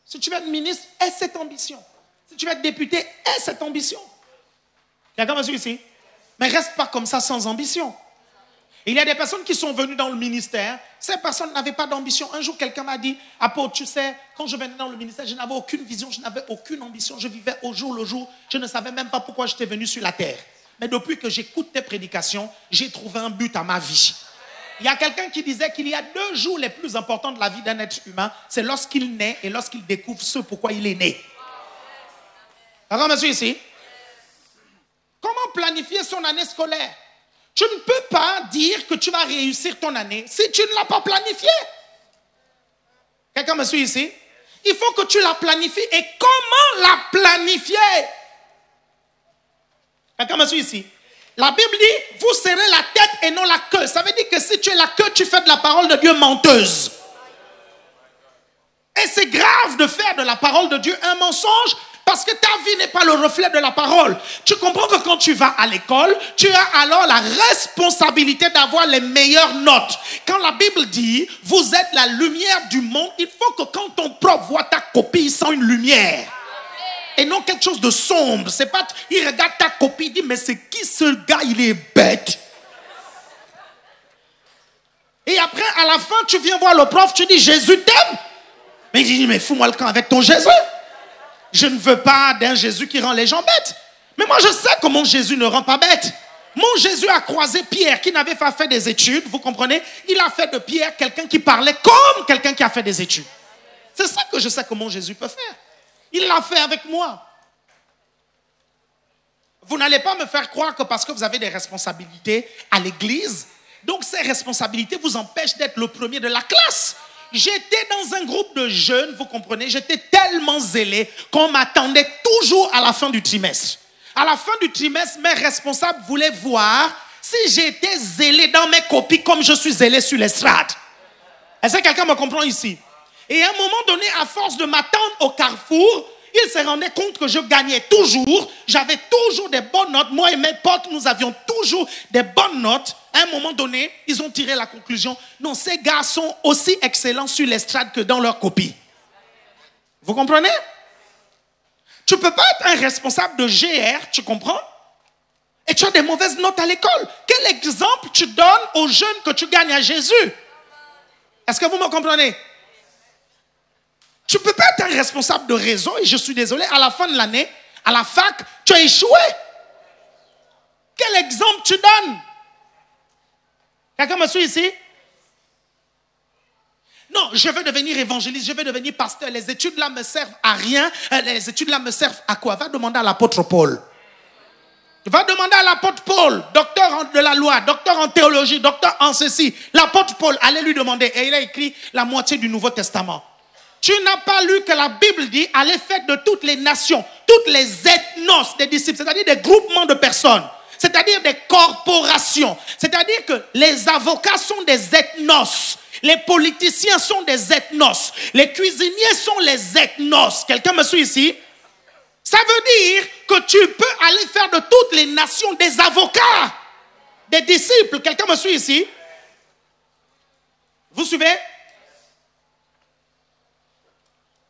Si tu veux être ministre, aie cette ambition. Si tu veux être député, aie cette ambition. Quelqu'un me suit ici? Mais reste pas comme ça sans ambition. Il y a des personnes qui sont venues dans le ministère. Ces personnes n'avaient pas d'ambition. Un jour, quelqu'un m'a dit, apôtre, tu sais, quand je venais dans le ministère, je n'avais aucune vision, je n'avais aucune ambition. Je vivais au jour le jour. Je ne savais même pas pourquoi j'étais venu sur la terre. Mais depuis que j'écoute tes prédications, j'ai trouvé un but à ma vie. Il y a quelqu'un qui disait qu'il y a 2 jours les plus importants de la vie d'un être humain. C'est lorsqu'il naît et lorsqu'il découvre ce pourquoi il est né. D'accord, monsieur, ici? Comment planifier son année scolaire? Tu ne peux pas dire que tu vas réussir ton année si tu ne l'as pas planifiée. Quelqu'un me suit ici? Il faut que tu la planifies. Et comment la planifier? Quelqu'un me suit ici? La Bible dit, vous serez la tête et non la queue. Ça veut dire que si tu es la queue, tu fais de la parole de Dieu menteuse. Et c'est grave de faire de la parole de Dieu un mensonge parce que ta vie n'est pas le reflet de la parole. Tu comprends que quand tu vas à l'école, tu as alors la responsabilité d'avoir les meilleures notes. Quand la Bible dit, vous êtes la lumière du monde, il faut que quand ton prof voit ta copie, il sent une lumière. Et non quelque chose de sombre. C'est pas, il regarde ta copie, il dit, mais c'est qui ce gars, il est bête. Et après, à la fin, tu viens voir le prof, tu dis, Jésus t'aime. Mais il dit, mais fous-moi le camp avec ton Jésus. Je ne veux pas d'un Jésus qui rend les gens bêtes. Mais moi, je sais comment Jésus ne rend pas bête. Mon Jésus a croisé Pierre qui n'avait pas fait des études, vous comprenez? Il a fait de Pierre quelqu'un qui parlait comme quelqu'un qui a fait des études. C'est ça que je sais comment Jésus peut faire. Il l'a fait avec moi. Vous n'allez pas me faire croire que parce que vous avez des responsabilités à l'église, donc ces responsabilités vous empêchent d'être le premier de la classe. J'étais dans un groupe de jeunes, vous comprenez, j'étais tellement zélé qu'on m'attendait toujours à la fin du trimestre. À la fin du trimestre, mes responsables voulaient voir si j'étais zélé dans mes copies comme je suis zélé sur l'estrade. Est-ce que quelqu'un me comprend ici? Et à un moment donné, à force de m'attendre au carrefour, il se rendait compte que je gagnais toujours. J'avais toujours des bonnes notes. Moi et mes potes, nous avions toujours des bonnes notes. À un moment donné, ils ont tiré la conclusion. Non, ces gars sont aussi excellents sur l'estrade que dans leur copie. Vous comprenez? Tu ne peux pas être un responsable de GR, tu comprends? Et tu as des mauvaises notes à l'école. Quel exemple tu donnes aux jeunes que tu gagnes à Jésus? Est-ce que vous me comprenez? Tu ne peux pas être un responsable de réseau et je suis désolé, à la fin de l'année, à la fac, tu as échoué. Quel exemple tu donnes? Quelqu'un me suit ici? Non, je veux devenir évangéliste, je veux devenir pasteur. Les études là me servent à rien. Les études là me servent à quoi? Va demander à l'apôtre Paul. Va demander à l'apôtre Paul, docteur de la loi, docteur en théologie, docteur en ceci. L'apôtre Paul, allez lui demander. Et il a écrit la moitié du Nouveau Testament. Tu n'as pas lu que la Bible dit, allez faire de toutes les nations, toutes les ethnos des disciples, c'est-à-dire des groupements de personnes, c'est-à-dire des corporations, c'est-à-dire que les avocats sont des ethnos, les politiciens sont des ethnos, les cuisiniers sont les ethnos. Quelqu'un me suit ici? Ça veut dire que tu peux aller faire de toutes les nations des avocats, des disciples. Quelqu'un me suit ici? Vous suivez?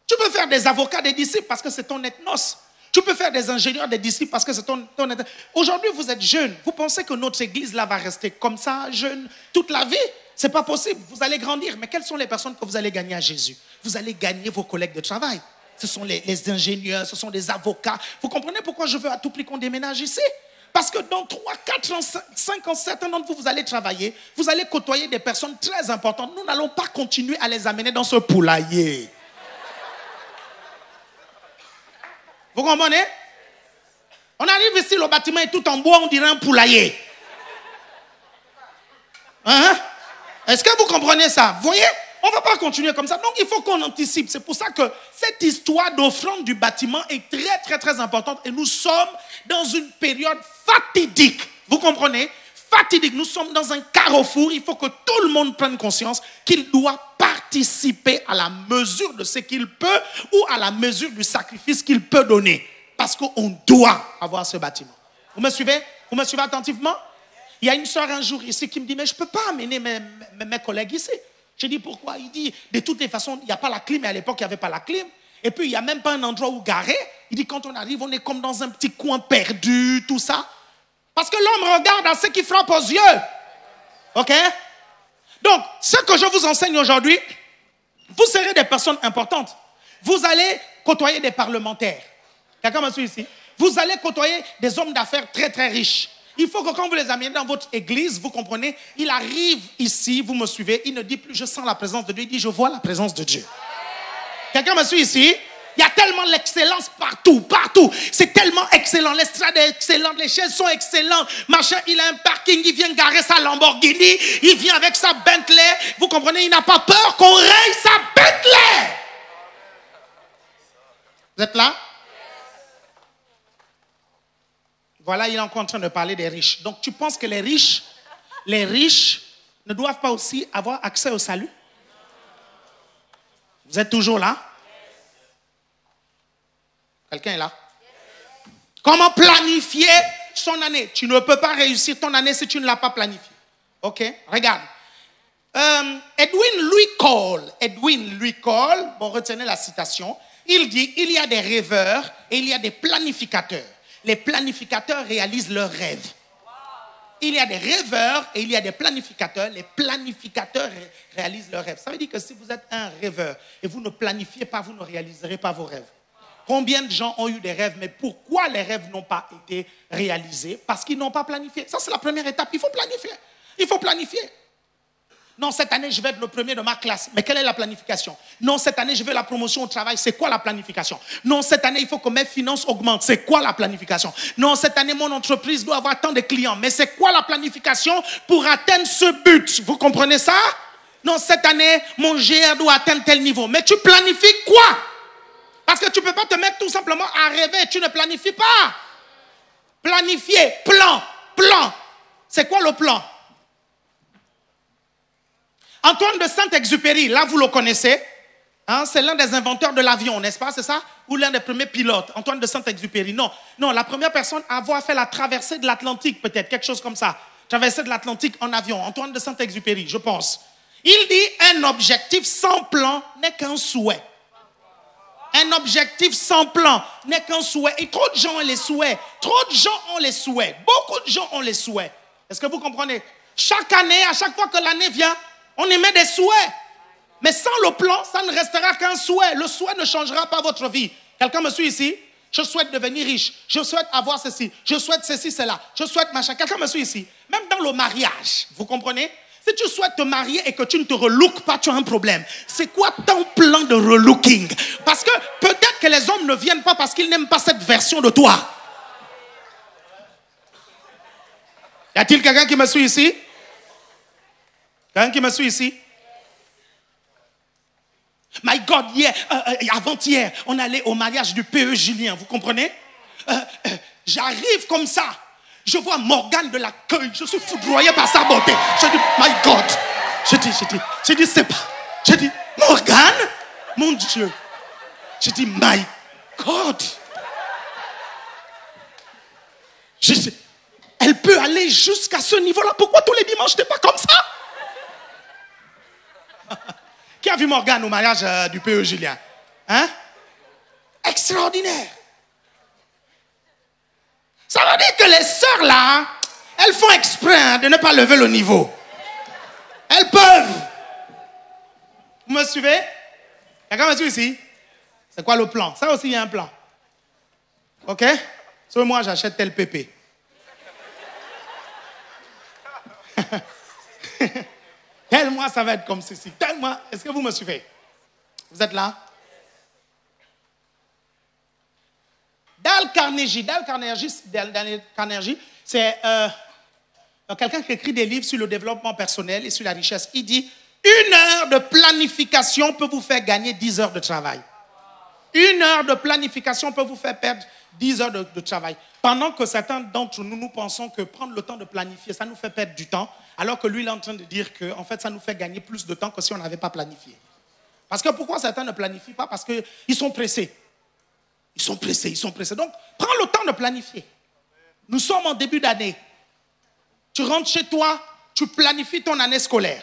Tu peux faire des avocats des disciples parce que c'est ton ethnos. Tu peux faire des ingénieurs des disciples parce que c'est ton ethnos. Aujourd'hui, vous êtes jeunes. Vous pensez que notre église là va rester comme ça, jeune, toute la vie? Ce n'est pas possible. Vous allez grandir. Mais quelles sont les personnes que vous allez gagner à Jésus? Vous allez gagner vos collègues de travail. ce sont les ingénieurs, ce sont des avocats. Vous comprenez pourquoi je veux à tout prix qu'on déménage ici? Parce que dans 3, 4 ans, 5 ans, certains d'entre vous, vous allez travailler, vous allez côtoyer des personnes très importantes. Nous n'allons pas continuer à les amener dans ce poulailler. Vous comprenez? On arrive ici, le bâtiment est tout en bois, on dirait un poulailler. Hein? Est-ce que vous comprenez ça? Vous voyez? On ne va pas continuer comme ça. Donc, il faut qu'on anticipe. C'est pour ça que cette histoire d'offrande du bâtiment est très, très, très importante. Et nous sommes dans une période fatidique. Vous comprenez? Fatidique. Nous sommes dans un carrefour. Il faut que tout le monde prenne conscience qu'il doit participer à la mesure de ce qu'il peut ou à la mesure du sacrifice qu'il peut donner. Parce qu'on doit avoir ce bâtiment. Vous me suivez? Vous me suivez attentivement? Il y a une soeur un jour ici qui me dit, mais je ne peux pas amener mes collègues ici. J'ai dit pourquoi? Il dit, de toutes les façons, il n'y a pas la clim, mais à l'époque, il n'y avait pas la clim. Et puis, il n'y a même pas un endroit où garer. Il dit, quand on arrive, on est comme dans un petit coin perdu, tout ça. Parce que l'homme regarde à ce qui frappe aux yeux. OK? Donc, ce que je vous enseigne aujourd'hui, vous serez des personnes importantes. Vous allez côtoyer des parlementaires. Quelqu'un me suit ici? Vous allez côtoyer des hommes d'affaires très, très riches. Il faut que quand vous les amenez dans votre église, vous comprenez, il arrive ici, vous me suivez, il ne dit plus je sens la présence de Dieu, il dit je vois la présence de Dieu. Quelqu'un me suit ici? Il y a tellement l'excellence partout, partout. C'est tellement excellent, l'estrade est excellente, les chaises sont excellentes. Machin, il a un parking, il vient garer sa Lamborghini, il vient avec sa Bentley. Vous comprenez, il n'a pas peur qu'on raye sa Bentley. Vous êtes là? Voilà, il est encore en train de parler des riches. Donc, tu penses que les riches ne doivent pas aussi avoir accès au salut? Vous êtes toujours là? Quelqu'un est là? Comment planifier son année? Tu ne peux pas réussir ton année si tu ne l'as pas planifiée. OK? Regarde. Edwin Louis Cole, bon, retenez la citation. Il dit, il y a des rêveurs et il y a des planificateurs. Les planificateurs réalisent leurs rêves. Il y a des rêveurs et il y a des planificateurs. Les planificateurs réalisent leurs rêves. Ça veut dire que si vous êtes un rêveur et vous ne planifiez pas, vous ne réaliserez pas vos rêves. Combien de gens ont eu des rêves, mais pourquoi les rêves n'ont pas été réalisés? Parce qu'ils n'ont pas planifié. Ça, c'est la première étape. Il faut planifier. Il faut planifier. Non, cette année, je vais être le premier de ma classe. Mais quelle est la planification? Non, cette année, je veux la promotion au travail. C'est quoi la planification? Non, cette année, il faut que mes finances augmentent. C'est quoi la planification? Non, cette année, mon entreprise doit avoir tant de clients. Mais c'est quoi la planification pour atteindre ce but? Vous comprenez ça? Non, cette année, mon GR doit atteindre tel niveau. Mais tu planifies quoi? Parce que tu ne peux pas te mettre tout simplement à rêver. Tu ne planifies pas. Planifier, plan. C'est quoi le plan? Antoine de Saint-Exupéry, là vous le connaissez, hein, c'est l'un des inventeurs de l'avion, n'est-ce pas, c'est ça? Ou l'un des premiers pilotes, Antoine de Saint-Exupéry. Non, la première personne à avoir fait la traversée de l'Atlantique, peut-être, quelque chose comme ça. Traversée de l'Atlantique en avion, Antoine de Saint-Exupéry, je pense. Il dit, un objectif sans plan n'est qu'un souhait. Un objectif sans plan n'est qu'un souhait. Et trop de gens ont les souhaits. Trop de gens ont les souhaits. Beaucoup de gens ont les souhaits. Est-ce que vous comprenez? Chaque année, à chaque fois que l'année vient, on émet des souhaits. Mais sans le plan, ça ne restera qu'un souhait. Le souhait ne changera pas votre vie. Quelqu'un me suit ici? Je souhaite devenir riche. Je souhaite avoir ceci. Je souhaite ceci, cela. Je souhaite machin. Quelqu'un me suit ici? Même dans le mariage, vous comprenez? Si tu souhaites te marier et que tu ne te relooks pas, tu as un problème. C'est quoi ton plan de relooking? Parce que peut-être que les hommes ne viennent pas parce qu'ils n'aiment pas cette version de toi. Y a-t-il quelqu'un qui me suit ici? Quelqu'un qui me suit ici? My God, avant-hier, on allait au mariage du PE Julien, vous comprenez? J'arrive comme ça, je vois Morgane de l'accueil, je suis foudroyé par sa beauté. Je dis, my God. Je dis, c'est pas. Je dis, Morgane? Mon Dieu. Je dis, my God. Elle peut aller jusqu'à ce niveau-là. Pourquoi tous les dimanches, t'es pas comme ça? Qui a vu Morgane au mariage du PE Julien? Hein? Extraordinaire. Ça veut dire que les sœurs là, elles font exprès de ne pas lever le niveau. Elles peuvent. Vous me suivez? Quelqu'un me suit ici? C'est quoi le plan? Ça aussi, il y a un plan. OK? Sur moi, j'achète tel pépé. Tel mois, ça va être comme ceci. Tel mois, est-ce que vous me suivez? Vous êtes là? Dale Carnegie, c'est quelqu'un qui écrit des livres sur le développement personnel et sur la richesse. Il dit, 1 heure de planification peut vous faire gagner 10 heures de travail. 1 heure de planification peut vous faire perdre 10 heures de travail. Pendant que certains d'entre nous, nous pensons que prendre le temps de planifier, ça nous fait perdre du temps, alors que lui, il est en train de dire que, en fait, ça nous fait gagner plus de temps que si on n'avait pas planifié. Parce que pourquoi certains ne planifient pas? Parce qu'ils sont pressés. Ils sont pressés. Donc, prends le temps de planifier. Nous sommes en début d'année. Tu rentres chez toi, tu planifies ton année scolaire.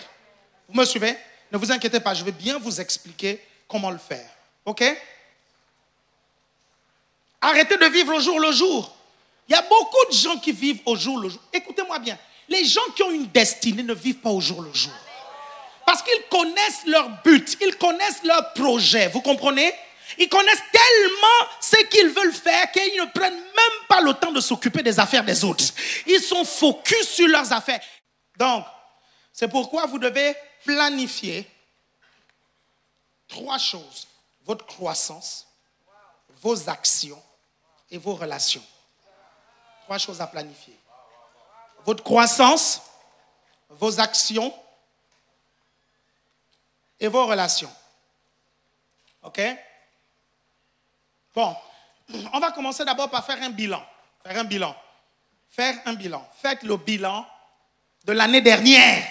Vous me suivez? Ne vous inquiétez pas, je vais bien vous expliquer comment le faire. OK? Arrêtez de vivre au jour le jour. Il y a beaucoup de gens qui vivent au jour le jour. Écoutez-moi bien. Les gens qui ont une destinée ne vivent pas au jour le jour. Parce qu'ils connaissent leur but, ils connaissent leur projet. Vous comprenez? Ils connaissent tellement ce qu'ils veulent faire qu'ils ne prennent même pas le temps de s'occuper des affaires des autres. Ils sont focus sur leurs affaires. Donc, c'est pourquoi vous devez planifier 3 choses. Votre croissance, vos actions et vos relations. 3 choses à planifier. Votre croissance, vos actions et vos relations. OK? Bon, on va commencer d'abord par faire un bilan. Faites le bilan de l'année dernière.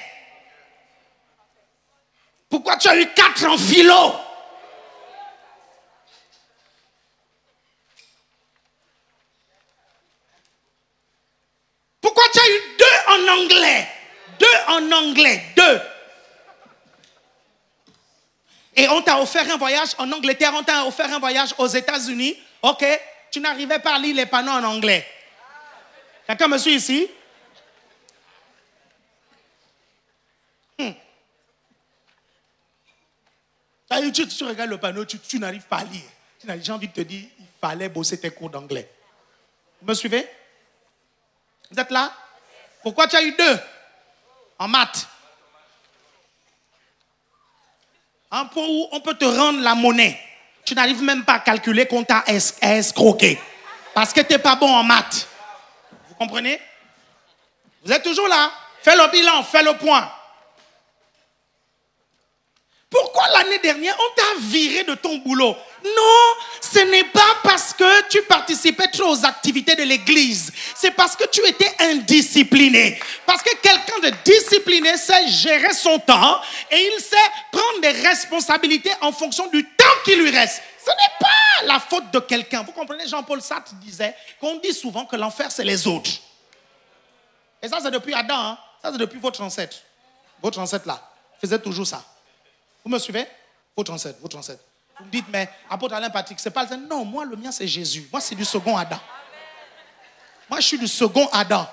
Pourquoi tu as eu 4 en philo? Pourquoi tu as eu 2 en anglais? 2 en anglais, 2. Et on t'a offert un voyage en Angleterre, on t'a offert un voyage aux États-Unis. OK, tu n'arrivais pas à lire les panneaux en anglais. Quelqu'un me suit ici? Tu regardes le panneau, tu n'arrives pas à lire. J'ai envie de te dire, il fallait bosser tes cours d'anglais. Vous me suivez? Vous êtes là? Pourquoi tu as eu 2 en maths? Un point où on peut te rendre la monnaie. Tu n'arrives même pas à calculer qu'on t'a escroqué. Parce que tu n'es pas bon en maths. Vous comprenez? Vous êtes toujours là? Fais le bilan, fais le point. Pourquoi l'année dernière, on t'a viré de ton boulot? Non, ce n'est pas parce que tu participais trop aux activités de l'église. C'est parce que tu étais indiscipliné. Parce que quelqu'un de discipliné sait gérer son temps et il sait prendre des responsabilités en fonction du temps qui lui reste. Ce n'est pas la faute de quelqu'un. Vous comprenez, Jean-Paul Sartre disait qu'on dit souvent que l'enfer, c'est les autres. Et ça, c'est depuis Adam. Hein? Ça, c'est depuis votre ancêtre. Votre ancêtre là faisait toujours ça. Vous me suivez? Votre ancêtre. Vous me dites, mais apôtre Alain Patrick, c'est pas le... Non, moi, le mien, c'est Jésus. Moi, c'est du second Adam. Moi, je suis du second Adam.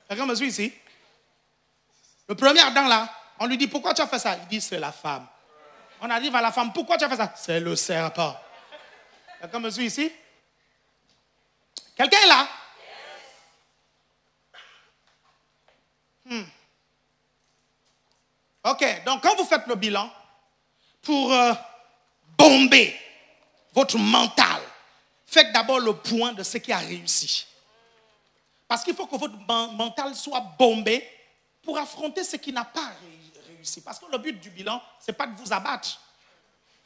Quelqu'un me suit ici? Le premier Adam, là, on lui dit, pourquoi tu as fait ça? Il dit, c'est la femme. On arrive à la femme, pourquoi tu as fait ça? C'est le serpent. Quelqu'un me suit ici? Quelqu'un est là? OK, donc quand vous faites le bilan, pour bomber votre mental, faites d'abord le point de ce qui a réussi. Parce qu'il faut que votre mental soit bombé pour affronter ce qui n'a pas réussi. Parce que le but du bilan, ce n'est pas de vous abattre.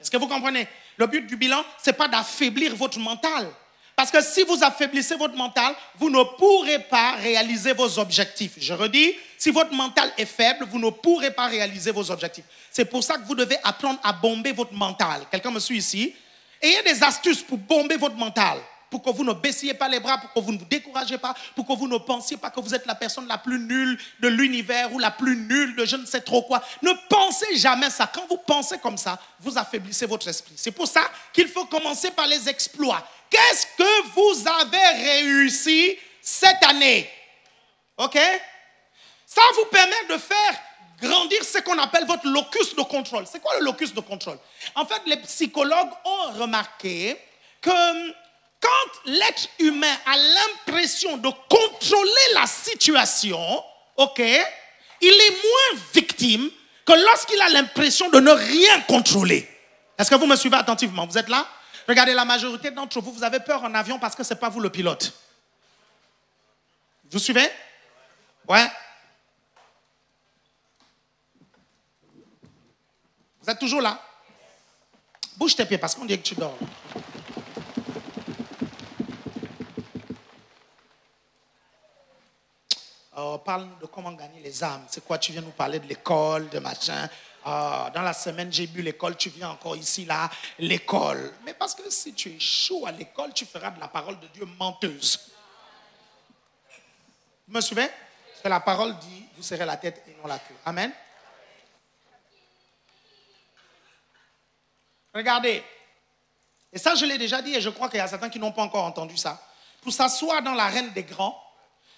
Est-ce que vous comprenez? Le but du bilan, ce n'est pas d'affaiblir votre mental. Parce que si vous affaiblissez votre mental, vous ne pourrez pas réaliser vos objectifs. Je redis, si votre mental est faible, vous ne pourrez pas réaliser vos objectifs. C'est pour ça que vous devez apprendre à bomber votre mental. Quelqu'un me suit ici? Et il y a des astuces pour bomber votre mental. Pour que vous ne baissiez pas les bras, pour que vous ne vous découragez pas, pour que vous ne pensiez pas que vous êtes la personne la plus nulle de l'univers ou la plus nulle de je ne sais trop quoi. Ne pensez jamais ça. Quand vous pensez comme ça, vous affaiblissez votre esprit. C'est pour ça qu'il faut commencer par les exploits. Qu'est-ce que vous avez réussi cette année? OK? Ça vous permet de faire grandir ce qu'on appelle votre locus de contrôle. C'est quoi le locus de contrôle? En fait, les psychologues ont remarqué que quand l'être humain a l'impression de contrôler la situation, ok, il est moins victime que lorsqu'il a l'impression de ne rien contrôler. Est-ce que vous me suivez attentivement? Vous êtes là? Regardez, la majorité d'entre vous, vous avez peur en avion parce que ce n'est pas vous le pilote. Vous suivez? Ouais. Vous êtes toujours là? Bouge tes pieds parce qu'on dit que tu dors. Parle-nous de comment gagner les âmes. C'est quoi? Tu viens nous parler de l'école, de machin. Dans la semaine, j'ai bu l'école. Tu viens encore ici, là, l'école. Mais parce que si tu échoues à l'école, tu feras de la parole de Dieu menteuse. Vous me suivez? Parce que la parole dit, vous serez la tête et non la queue. Amen. Regardez. Et ça, je l'ai déjà dit et je crois qu'il y a certains qui n'ont pas encore entendu ça. Pour s'asseoir dans l'arène des grands,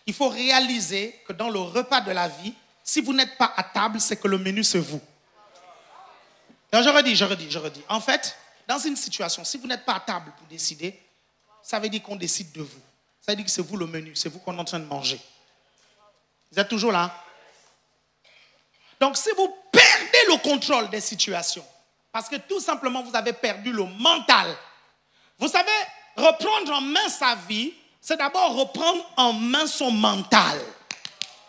il faut réaliser que dans le repas de la vie, si vous n'êtes pas à table, c'est que le menu, c'est vous. Alors je redis. En fait, dans une situation, si vous n'êtes pas à table pour décider, ça veut dire qu'on décide de vous. Ça veut dire que c'est vous le menu, c'est vous qu'on est en train de manger. Vous êtes toujours là? Donc, si vous perdez le contrôle des situations, parce que tout simplement, vous avez perdu le mental. Vous savez, reprendre en main sa vie, c'est d'abord reprendre en main son mental.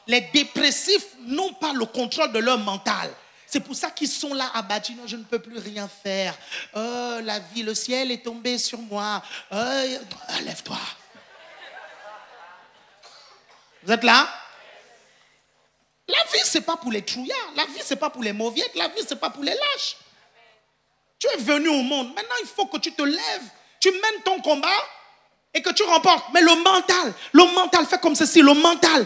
Les dépressifs n'ont pas le contrôle de leur mental. C'est pour ça qu'ils sont là abattus. Non, je ne peux plus rien faire. La vie, le ciel est tombé sur moi. Lève-toi. Vous êtes là? La vie, ce n'est pas pour les trouillards. La vie, ce n'est pas pour les mauviettes. La vie, ce n'est pas pour les lâches. Tu es venu au monde. Maintenant, il faut que tu te lèves. Tu mènes ton combat et que tu remportes. Mais le mental fait comme ceci. Le mental.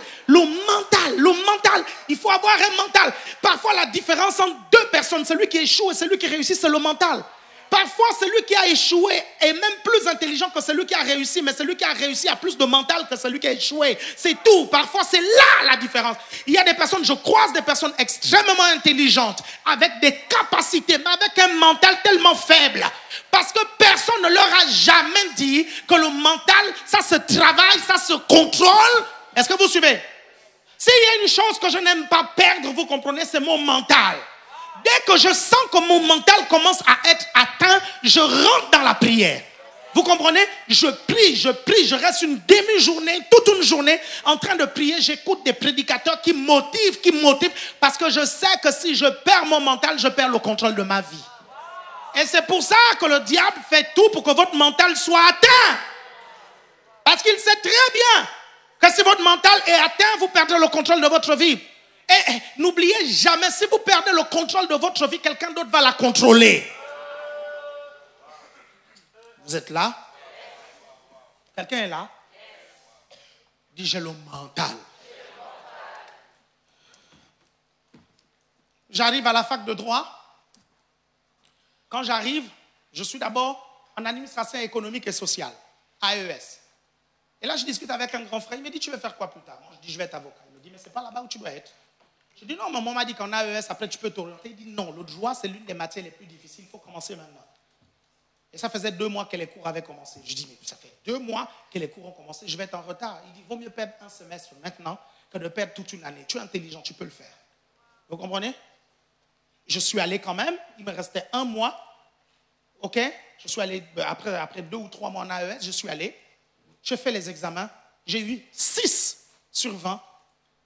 Il faut avoir un mental. Parfois, la différence entre deux personnes, celui qui échoue et celui qui réussit, c'est le mental. Parfois, celui qui a échoué est même plus intelligent que celui qui a réussi, mais celui qui a réussi a plus de mental que celui qui a échoué. C'est tout. Parfois, c'est là la différence. Il y a des personnes, je croise des personnes extrêmement intelligentes, avec des capacités, mais avec un mental tellement faible. Parce que personne ne leur a jamais dit que le mental, ça se travaille, ça se contrôle. Est-ce que vous suivez? S'il y a une chose que je n'aime pas perdre, vous comprenez, c'est mon mental. Dès que je sens que mon mental commence à être atteint, je rentre dans la prière. Vous comprenez? Je prie, je reste une demi-journée, toute une journée en train de prier. J'écoute des prédicateurs qui motivent, parce que je sais que si je perds mon mental, je perds le contrôle de ma vie. Et c'est pour ça que le diable fait tout pour que votre mental soit atteint. Parce qu'il sait très bien que si votre mental est atteint, vous perdrez le contrôle de votre vie. Et n'oubliez jamais, si vous perdez le contrôle de votre vie, quelqu'un d'autre va la contrôler. Vous êtes là? Quelqu'un est là? Dis, j'ai le mental. J'arrive à la fac de droit. Quand j'arrive, je suis d'abord en administration économique et sociale, AES. Et là, je discute avec un grand frère. Il me dit, tu veux faire quoi plus tard? Moi, je dis, je vais être avocat. Il me dit, mais c'est pas là-bas où tu dois être. Je dis, non, maman m'a dit qu'en AES, après, tu peux t'orienter. Il dit, non, le droit, c'est l'une des matières les plus difficiles. Il faut commencer maintenant. Et ça faisait 2 mois que les cours avaient commencé. Je dis, mais ça fait 2 mois que les cours ont commencé. Je vais être en retard. Il dit, vaut mieux perdre un semestre maintenant que de perdre toute une année. Tu es intelligent, tu peux le faire. Vous comprenez? Je suis allé quand même. Il me restait 1 mois. OK? Je suis allé, après 2 ou 3 mois en AES, je suis allé. Je fais les examens. J'ai eu 6 sur 20.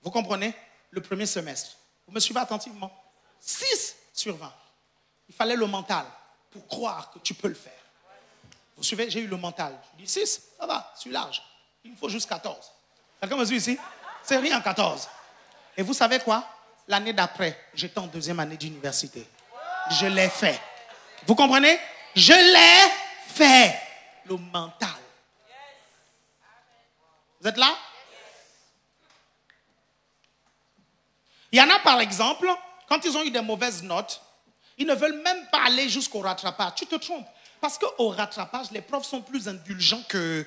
Vous comprenez? Le premier semestre. Vous me suivez attentivement? 6 sur 20. Il fallait le mental pour croire que tu peux le faire. Vous suivez? J'ai eu le mental. Je dis 6, ça va, je suis large. Il me faut juste 14. Quelqu'un me suit ici? C'est rien 14. Et vous savez quoi? L'année d'après, j'étais en 2e année d'université. Je l'ai fait. Vous comprenez? Je l'ai fait. Le mental. Vous êtes là? Il y en a par exemple, quand ils ont eu des mauvaises notes, ils ne veulent même pas aller jusqu'au rattrapage. Tu te trompes. Parce qu'au rattrapage, les profs sont plus indulgents que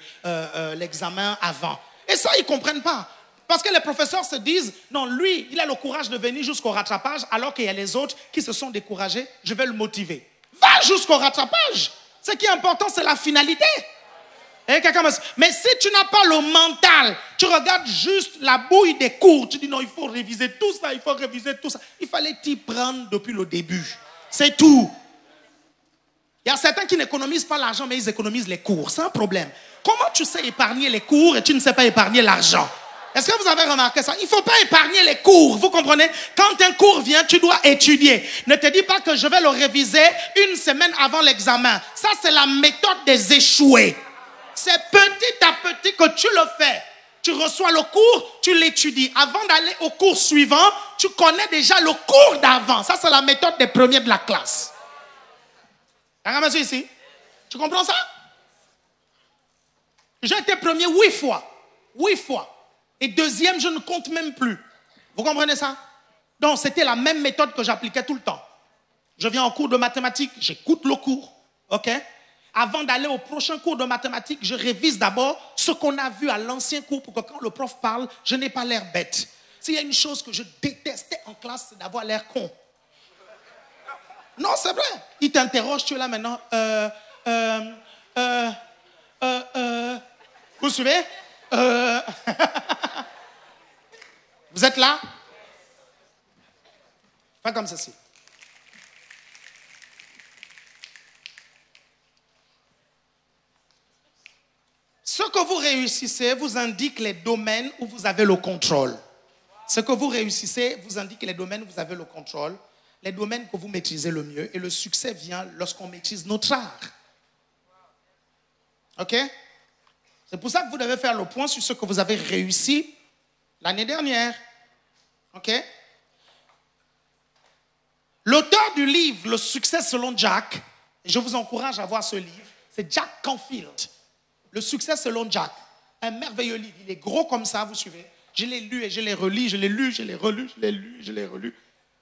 l'examen avant. Et ça, ils ne comprennent pas. Parce que les professeurs se disent, non, lui, il a le courage de venir jusqu'au rattrapage, alors qu'il y a les autres qui se sont découragés. Je vais le motiver. Va jusqu'au rattrapage. Ce qui est important, c'est la finalité. Et mais si tu n'as pas le mental, tu regardes juste la bouille des cours, tu dis non, il faut réviser tout ça, il faut réviser tout ça. Il fallait t'y prendre depuis le début. C'est tout. Il y a certains qui n'économisent pas l'argent, mais ils économisent les cours. C'est un problème. Comment tu sais épargner les cours et tu ne sais pas épargner l'argent? Est-ce que vous avez remarqué ça? Il ne faut pas épargner les cours, vous comprenez? Quand un cours vient, tu dois étudier. Ne te dis pas que je vais le réviser une semaine avant l'examen. Ça, c'est la méthode des échoués. C'est petit à petit que tu le fais. Tu reçois le cours, tu l'étudies. Avant d'aller au cours suivant, tu connais déjà le cours d'avant. Ça, c'est la méthode des premiers de la classe. Regarde monsieur ici. Tu comprends ça? J'ai été premier 8 fois. 8 fois. Et deuxième, je ne compte même plus. Vous comprenez ça? Donc, c'était la même méthode que j'appliquais tout le temps. Je viens en cours de mathématiques, j'écoute le cours. OK? Avant d'aller au prochain cours de mathématiques, je révise d'abord ce qu'on a vu à l'ancien cours pour que quand le prof parle, je n'ai pas l'air bête. S'il y a une chose que je détestais en classe, c'est d'avoir l'air con. Non, c'est vrai. Il t'interroge, tu es là maintenant. Vous suivez? Vous êtes là? Pas comme ceci. Ce que vous réussissez vous indique les domaines où vous avez le contrôle. Ce que vous réussissez vous indique les domaines où vous avez le contrôle, les domaines que vous maîtrisez le mieux. Et le succès vient lorsqu'on maîtrise notre art. OK? C'est pour ça que vous devez faire le point sur ce que vous avez réussi l'année dernière. OK? L'auteur du livre « Le succès selon Jack », et je vous encourage à voir ce livre, c'est Jack Canfield. « Le succès selon Jack ». Un merveilleux livre. Il est gros comme ça, vous suivez. Je l'ai lu et je l'ai relu, je l'ai lu, je l'ai relu, je l'ai lu, je l'ai relu.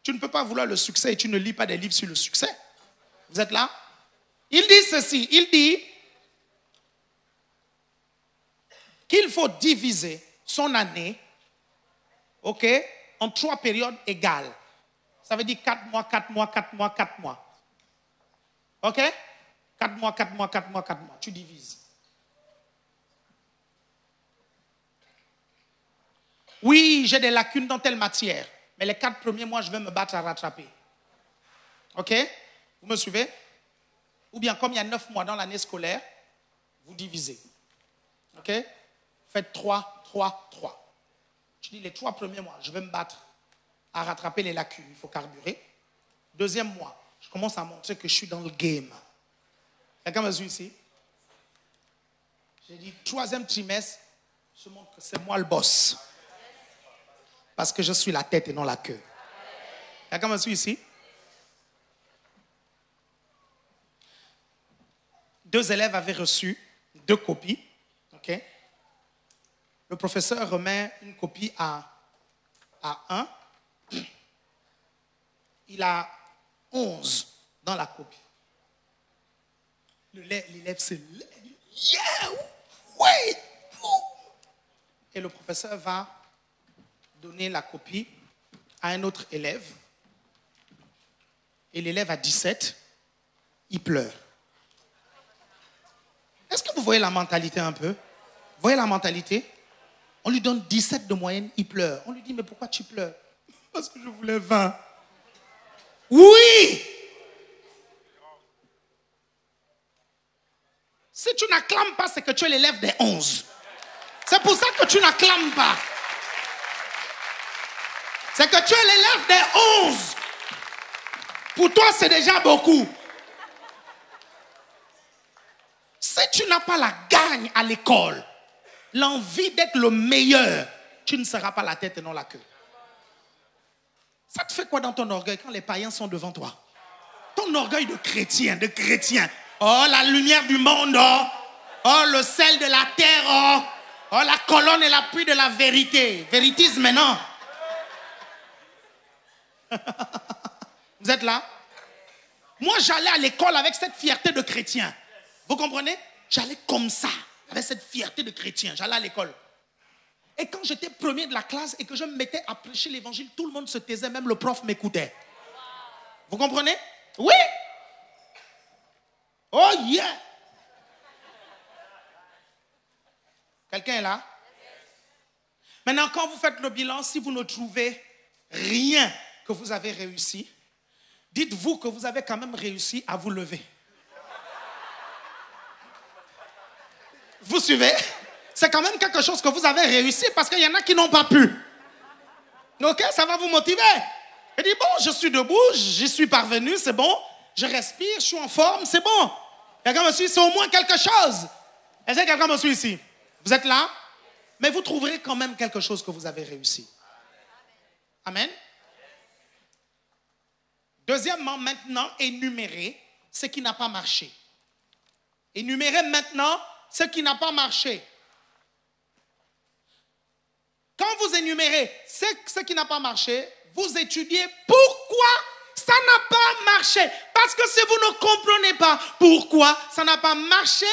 Tu ne peux pas vouloir le succès et tu ne lis pas des livres sur le succès. Vous êtes là? Il dit ceci, il dit qu'il faut diviser son année, OK, en 3 périodes égales. Ça veut dire 4 mois, 4 mois, 4 mois, 4 mois. OK? 4 mois, 4 mois, 4 mois, 4 mois. Tu divises. Oui, j'ai des lacunes dans telle matière, mais les 4 premiers mois, je vais me battre à rattraper. OK? Vous me suivez? Ou bien, comme il y a 9 mois dans l'année scolaire, vous divisez. OK? Faites 3, 3, 3. Je dis les 3 premiers mois, je vais me battre à rattraper les lacunes. Il faut carburer. Deuxième mois, je commence à montrer que je suis dans le game. Quelqu'un me suit ici? J'ai dit 3e trimestre, je montre que c'est moi le boss. Parce que je suis la tête et non la queue. Quelqu'un me suit ici? 2 élèves avaient reçu 2 copies. OK? Le professeur remet une copie à 1. Il a 11 dans la copie. L'élève se lève. Yeah! Oui! Et le professeur va donner la copie à un autre élève. Et l'élève a 17. Il pleure. Est-ce que vous voyez la mentalité un peu? Vous voyez la mentalité? On lui donne 17 de moyenne, il pleure. On lui dit, mais pourquoi tu pleures? Parce que je voulais 20. Oui! Si tu n'acclames pas, c'est que tu es l'élève des 11. C'est pour ça que tu n'acclames pas. C'est que tu es l'élève des 11. Pour toi, c'est déjà beaucoup. Si tu n'as pas la gagne à l'école, l'envie d'être le meilleur, tu ne seras pas la tête et non la queue. Ça te fait quoi dans ton orgueil quand les païens sont devant toi? Ton orgueil de chrétien, de chrétien. Oh, la lumière du monde, oh, oh le sel de la terre, oh, oh la colonne et l'appui de la vérité. Véritisme maintenant. Vous êtes là? Moi, j'allais à l'école avec cette fierté de chrétien. Vous comprenez? J'allais comme ça, avec cette fierté de chrétien. J'allais à l'école. Et quand j'étais premier de la classe et que je me mettais à prêcher l'évangile, tout le monde se taisait, même le prof m'écoutait. Vous comprenez? Oui. Oh yeah. Quelqu'un est là? Maintenant, quand vous faites le bilan, si vous ne trouvez rien que vous avez réussi, dites-vous que vous avez quand même réussi à vous lever. Vous suivez? C'est quand même quelque chose que vous avez réussi parce qu'il y en a qui n'ont pas pu. Ok, ça va vous motiver. Et dit, bon, je suis debout, j'y suis parvenu, c'est bon. Je respire, je suis en forme, c'est bon. Quelqu'un me suit, c'est au moins quelque chose. Est-ce que quelqu'un me suit ici? Vous êtes là? Mais vous trouverez quand même quelque chose que vous avez réussi. Amen. Deuxièmement, maintenant, énumérez ce qui n'a pas marché. Énumérez maintenant ce qui n'a pas marché. Quand vous énumérez ce qui n'a pas marché, vous étudiez pourquoi ça n'a pas marché. Parce que si vous ne comprenez pas pourquoi ça n'a pas marché,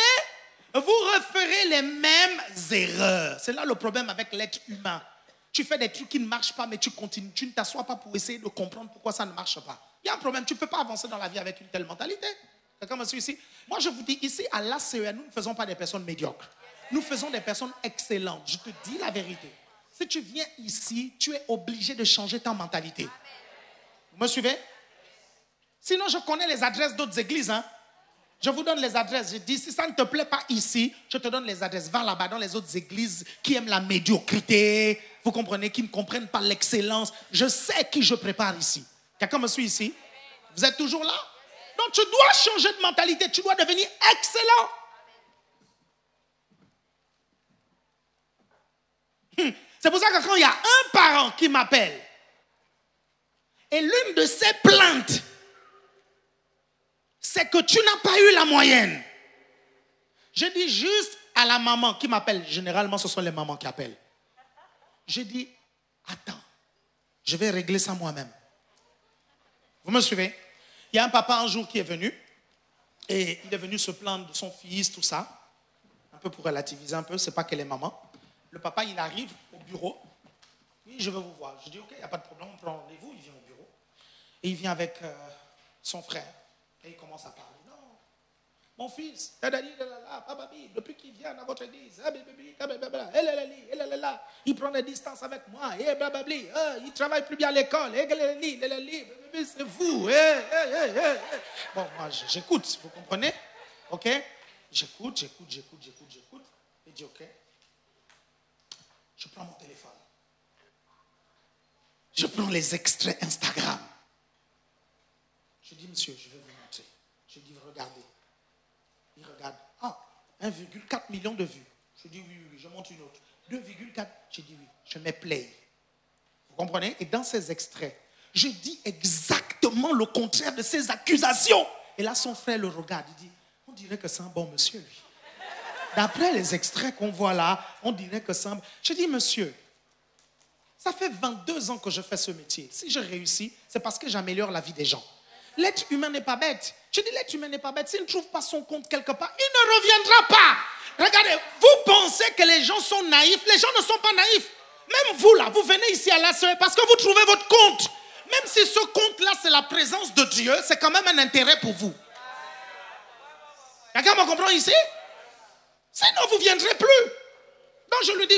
vous referez les mêmes erreurs. C'est là le problème avec l'être humain. Tu fais des trucs qui ne marchent pas, mais tu continues. Tu ne t'assois pas pour essayer de comprendre pourquoi ça ne marche pas. Il y a un problème. Tu ne peux pas avancer dans la vie avec une telle mentalité. Quelqu'un me suit ici? Moi, je vous dis, ici, à l'ACEA, nous ne faisons pas des personnes médiocres. Nous faisons des personnes excellentes. Je te dis la vérité. Si tu viens ici, tu es obligé de changer ta mentalité. Vous me suivez? Sinon, je connais les adresses d'autres églises. Hein? Je vous donne les adresses. Je dis, si ça ne te plaît pas ici, je te donne les adresses. Va là-bas dans les autres églises qui aiment la médiocrité. Vous comprenez? Qui ne comprennent pas l'excellence. Je sais qui je prépare ici. Quelqu'un me suit ici? Vous êtes toujours là? Donc, tu dois changer de mentalité. Tu dois devenir excellent. C'est pour ça que quand il y a un parent qui m'appelle et l'une de ses plaintes, c'est que tu n'as pas eu la moyenne. Je dis juste à la maman qui m'appelle. Généralement, ce sont les mamans qui appellent. Je dis, attends, je vais régler ça moi-même. Vous me suivez? Il y a un papa un jour qui est venu et il est venu se plaindre de son fils, tout ça. Un peu pour relativiser un peu, c'est pas qu'elle est maman. Le papa, il arrive au bureau. Oui, je veux vous voir. Je dis, ok, il n'y a pas de problème, on prend rendez-vous. Il vient au bureau. Et il vient avec son frère. Et il commence à parler. Non, mon fils, depuis qu'il vient dans votre église, il prend des distances avec moi. Il travaille plus bien à l'école. C'est vous. Bon, moi, j'écoute, vous comprenez? Ok? J'écoute. Il dit, ok. Je prends mon téléphone. Je prends les extraits Instagram. Je dis, monsieur, je vais vous montrer. Je dis, regardez. Il regarde. Ah, 1,4 million de vues. Je dis, oui, je monte une autre. 2,4. Je dis, oui, je mets play. Vous comprenez? Et dans ces extraits, je dis exactement le contraire de ces accusations. Et là, son frère le regarde. Il dit, on dirait que c'est un bon monsieur, lui. D'après les extraits qu'on voit là, on dirait que c'est un... Je dis, monsieur, ça fait 22 ans que je fais ce métier. Si je réussis, c'est parce que j'améliore la vie des gens. L'être humain n'est pas bête. Je dis, l'être humain n'est pas bête. S'il ne trouve pas son compte quelque part, il ne reviendra pas. Regardez, vous pensez que les gens sont naïfs. Les gens ne sont pas naïfs. Même vous, là, vous venez ici à l'ACE parce que vous trouvez votre compte. Même si ce compte-là, c'est la présence de Dieu, c'est quand même un intérêt pour vous. Quelqu'un me comprend ici? Sinon, vous ne viendrez plus. Donc, je lui dis,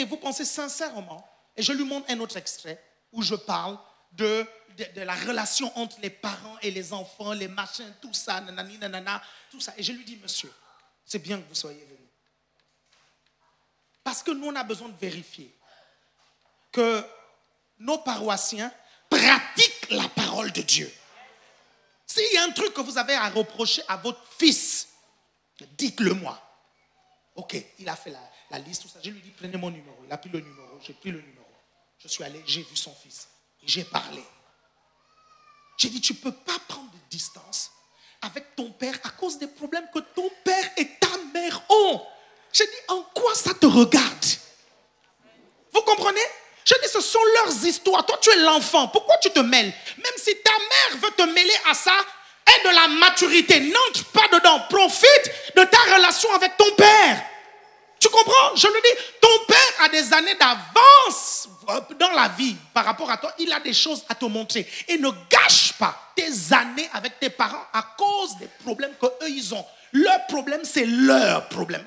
vous pensez sincèrement, et je lui montre un autre extrait où je parle de la relation entre les parents et les enfants, les machins, tout ça, nanani, nanana, tout ça. Et je lui dis, monsieur, c'est bien que vous soyez venu. Parce que nous, on a besoin de vérifier que nos paroissiens pratiquent la parole de Dieu. S'il y a un truc que vous avez à reprocher à votre fils, dites-le moi. Ok, il a fait la liste, tout ça. Je lui dis, prenez mon numéro. Il a pris le numéro, j'ai pris le numéro. Je suis allé, j'ai vu son fils. J'ai parlé. J'ai dit, tu ne peux pas prendre de distance avec ton père à cause des problèmes que ton père et ta mère ont. J'ai dit, en quoi ça te regarde? Vous comprenez? J'ai dit, ce sont leurs histoires. Toi, tu es l'enfant. Pourquoi tu te mêles? Même si ta mère veut te mêler à ça, aie de la maturité. N'entre pas dedans. Profite de ta relation avec ton père. Tu comprends? Je le dis, ton père a des années d'avance dans la vie par rapport à toi. Il a des choses à te montrer. Et ne gâche pas tes années avec tes parents à cause des problèmes qu'eux, ils ont. Leur problème, c'est leur problème.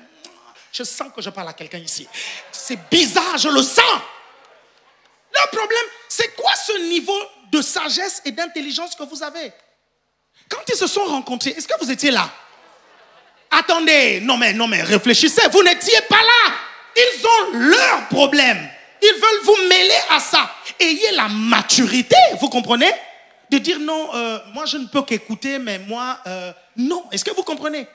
Je sens que je parle à quelqu'un ici. C'est bizarre, je le sens. Leur problème, c'est quoi ce niveau de sagesse et d'intelligence que vous avez? Quand ils se sont rencontrés, est-ce que vous étiez là? Attendez, non mais, réfléchissez, vous n'étiez pas là. Ils ont leurs problèmes. Ils veulent vous mêler à ça. Ayez la maturité, vous comprenez? De dire non, moi je ne peux qu'écouter, mais moi, non. Est-ce que vous comprenez?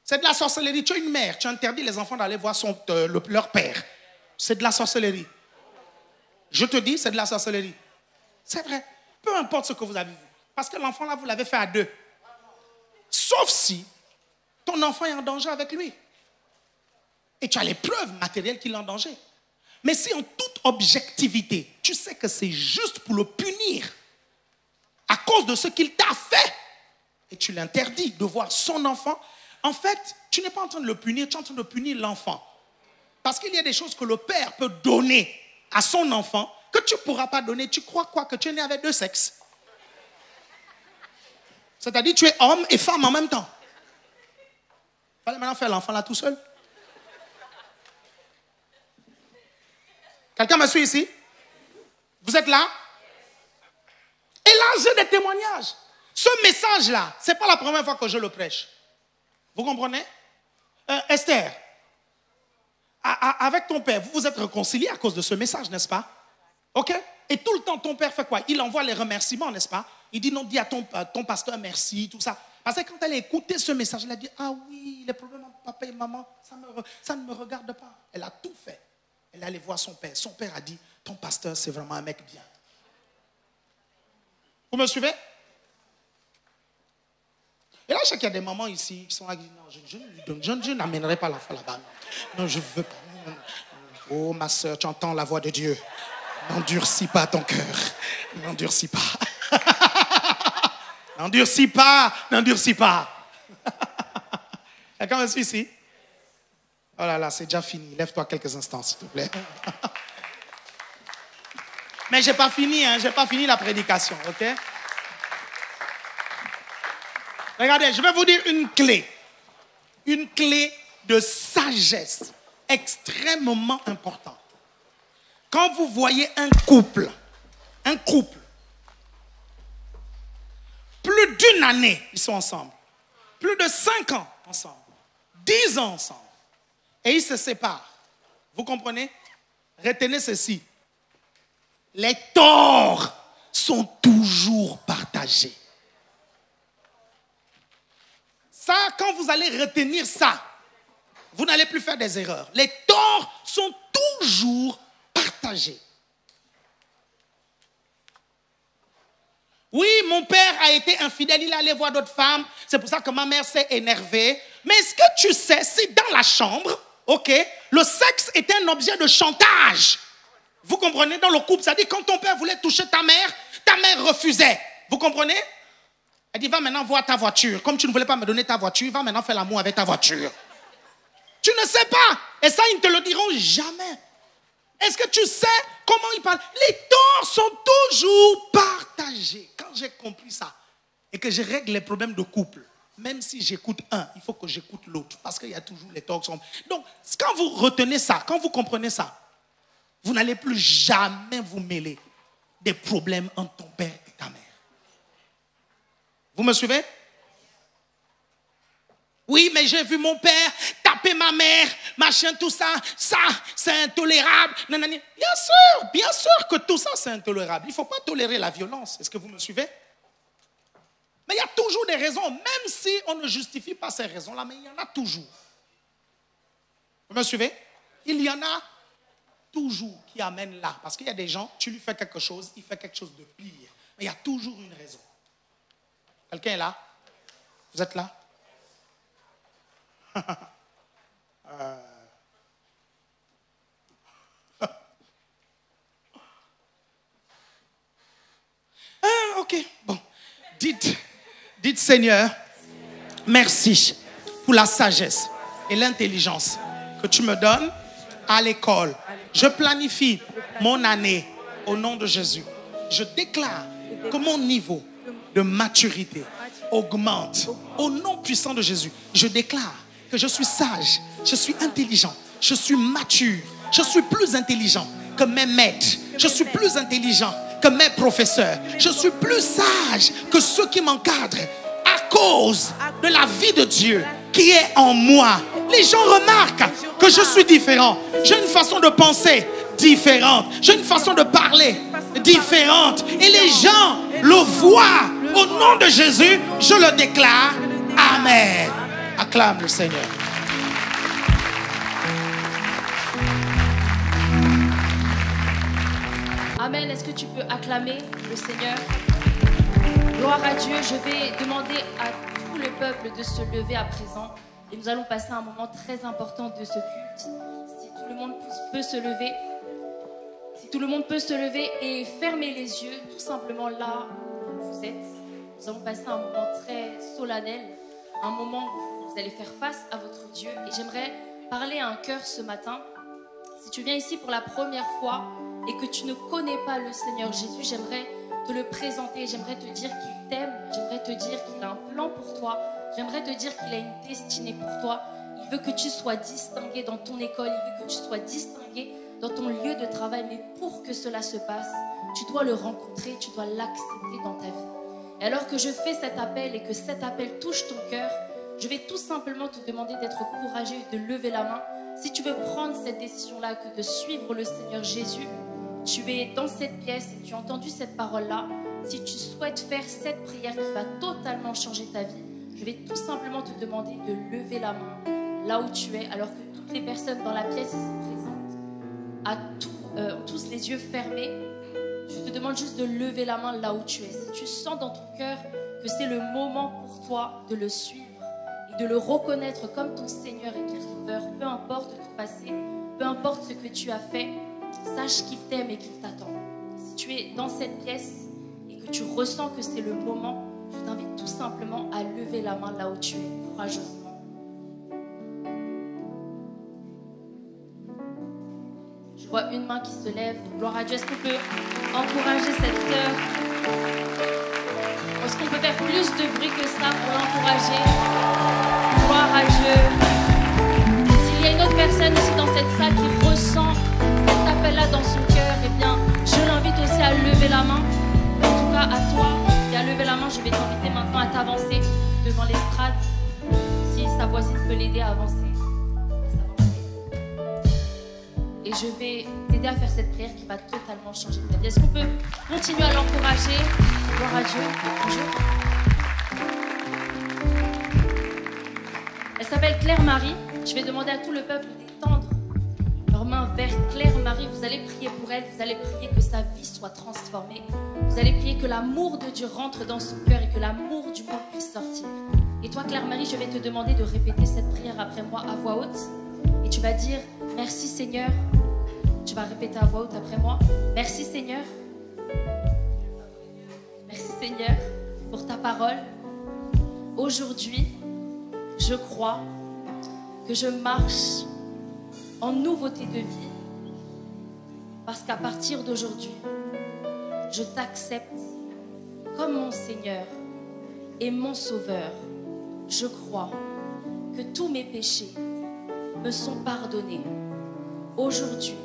C'est de la sorcellerie. Tu as une mère, tu interdis les enfants d'aller voir leur père. C'est de la sorcellerie. Je te dis, c'est de la sorcellerie. C'est vrai. Peu importe ce que vous avez vu. Parce que l'enfant là, vous l'avez fait à deux. Sauf si ton enfant est en danger avec lui. Et tu as les preuves matérielles qu'il est en danger. Mais si en toute objectivité, tu sais que c'est juste pour le punir à cause de ce qu'il t'a fait, et tu l'interdis de voir son enfant, en fait, tu n'es pas en train de le punir, tu es en train de punir l'enfant. Parce qu'il y a des choses que le père peut donner à son enfant que tu ne pourras pas donner. Tu crois quoi? Que tu es né avec deux sexes? C'est-à-dire tu es homme et femme en même temps. Il fallait maintenant faire l'enfant là tout seul. Quelqu'un me suit ici? Vous êtes là? Et là, j'ai des témoignages. Ce message-là, ce n'est pas la première fois que je le prêche. Vous comprenez? Esther, avec ton père, vous vous êtes réconciliés à cause de ce message, n'est-ce pas? Ok? Et tout le temps, ton père fait quoi? Il envoie les remerciements, n'est-ce pas? Il dit non, dis à ton pasteur merci, tout ça. Parce que quand elle a écouté ce message, elle a dit, ah oui, les problèmes entre papa et maman, ça ne me regarde pas. Elle a tout fait. Elle est allée voir son père. Son père a dit, ton pasteur, c'est vraiment un mec bien. Vous me suivez? Et là, je sais qu'il y a des mamans ici qui sont là, qui disent, non, je n'amènerai pas l'enfant là-bas. Non, je ne veux pas. Oh, ma soeur, tu entends la voix de Dieu. N'endurcis pas ton cœur. N'endurcis pas. N'endurcis pas. N'endurcis pas. Quelqu'un me suit ici? Oh là là, c'est déjà fini. Lève-toi quelques instants, s'il te plaît. Mais je n'ai pas fini, hein. Je n'ai pas fini la prédication, ok? Regardez, je vais vous dire une clé. Une clé de sagesse extrêmement importante. Quand vous voyez un couple, plus d'une année, ils sont ensemble. Plus de 5 ans ensemble. 10 ans ensemble. Et ils se séparent. Vous comprenez? Retenez ceci. Les torts sont toujours partagés. Ça, quand vous allez retenir ça, vous n'allez plus faire des erreurs. Les torts sont toujours partagés. Oui, mon père a été infidèle, il est allé voir d'autres femmes. C'est pour ça que ma mère s'est énervée. Mais est-ce que tu sais si dans la chambre, ok, le sexe était un objet de chantage? Vous comprenez? Dans le couple, ça dit quand ton père voulait toucher ta mère refusait. Vous comprenez? Elle dit, va maintenant voir ta voiture. Comme tu ne voulais pas me donner ta voiture, va maintenant faire l'amour avec ta voiture. Tu ne sais pas. Et ça, ils ne te le diront jamais. Est-ce que tu sais comment ils parlent? Les torts sont toujours partagés. Quand j'ai compris ça et que je règle les problèmes de couple, même si j'écoute un, il faut que j'écoute l'autre. Parce qu'il y a toujours les torts qui sont... Donc, quand vous retenez ça, quand vous comprenez ça, vous n'allez plus jamais vous mêler des problèmes entre ton père et ta mère. Vous me suivez? Oui, mais j'ai vu mon père taper ma mère, machin, tout ça. Ça, c'est intolérable. Nanani. Bien sûr que tout ça, c'est intolérable. Il ne faut pas tolérer la violence. Est-ce que vous me suivez? Mais il y a toujours des raisons, même si on ne justifie pas ces raisons-là, mais il y en a toujours. Vous me suivez? Il y en a toujours qui amènent là. Parce qu'il y a des gens, tu lui fais quelque chose, il fait quelque chose de pire. Mais il y a toujours une raison. Quelqu'un est là? Vous êtes là? Ok, bon. Dites Seigneur, merci pour la sagesse et l'intelligence que tu me donnes à l'école. Je planifie mon année au nom de Jésus. Je déclare que mon niveau de maturité augmente au nom puissant de Jésus. Je déclare que je suis sage, je suis intelligent, je suis mature, je suis plus intelligent que mes maîtres, je suis plus intelligent que mes professeurs, je suis plus sage que ceux qui m'encadrent à cause de la vie de Dieu qui est en moi. Les gens remarquent que je suis différent. J'ai une façon de penser différente. J'ai une façon de parler différente. Et les gens le voient. Au nom de Jésus, je le déclare. Amen. Acclame le Seigneur. Amen. Est-ce que tu peux acclamer le Seigneur? Gloire à Dieu. Je vais demander à tout le peuple de se lever à présent. Et nous allons passer un moment très important de ce culte. Si tout le monde peut se lever. Si tout le monde peut se lever et fermer les yeux, tout simplement là où vous êtes. Nous allons passer un moment très solennel. Un moment où vous allez faire face à votre Dieu. Et j'aimerais parler à un cœur ce matin. Si tu viens ici pour la première fois et que tu ne connais pas le Seigneur Jésus, j'aimerais te le présenter. J'aimerais te dire qu'il t'aime. J'aimerais te dire qu'il a un plan pour toi. J'aimerais te dire qu'il a une destinée pour toi. Il veut que tu sois distingué dans ton école. Il veut que tu sois distingué dans ton lieu de travail. Mais pour que cela se passe, tu dois le rencontrer, tu dois l'accepter dans ta vie. Et alors que je fais cet appel et que cet appel touche ton cœur, je vais tout simplement te demander d'être courageux et de lever la main. Si tu veux prendre cette décision-là, que de suivre le Seigneur Jésus, tu es dans cette pièce et tu as entendu cette parole-là. Si tu souhaites faire cette prière qui va totalement changer ta vie, je vais tout simplement te demander de lever la main là où tu es, alors que toutes les personnes dans la pièce ici présentes ont tous les yeux fermés. Je te demande juste de lever la main là où tu es. Si tu sens dans ton cœur que c'est le moment pour toi de le suivre et de le reconnaître comme ton Seigneur et ton Sauveur, peu importe ton passé, peu importe ce que tu as fait, sache qu'il t'aime et qu'il t'attend. Si tu es dans cette pièce et que tu ressens que c'est le moment, je t'invite tout simplement à lever la main là où tu es, courageusement. Je vois une main qui se lève. Gloire à Dieu. Est-ce qu'on peut encourager cette sœur? Est-ce qu'on peut faire plus de bruit que ça pour l'encourager? Gloire à Dieu. S'il y a une autre personne ici dans cette salle qui ressent cet appel-là dans son cœur, eh bien, je l'invite aussi à lever la main. En tout cas, à toi qui as levé la main, je vais t'inviter maintenant à t'avancer devant l'estrade. Si sa voisine peut l'aider à avancer. Et je vais t'aider à faire cette prière qui va totalement changer ta vie. Est-ce qu'on peut continuer à l'encourager? Gloire à Dieu. Bonjour. Elle s'appelle Claire-Marie. Je vais demander à tout le peuple d'étendre leurs mains vers Claire-Marie. Vous allez prier pour elle. Vous allez prier que sa vie soit transformée. Vous allez prier que l'amour de Dieu rentre dans son cœur et que l'amour du monde puisse sortir. Et toi, Claire-Marie, je vais te demander de répéter cette prière après moi à voix haute. Et tu vas dire: merci Seigneur. Tu vas répéter à voix haute après moi. Merci Seigneur. Merci Seigneur pour ta parole. Aujourd'hui, je crois que je marche en nouveauté de vie. Parce qu'à partir d'aujourd'hui, je t'accepte comme mon Seigneur et mon Sauveur. Je crois que tous mes péchés me sont pardonnés. Aujourd'hui,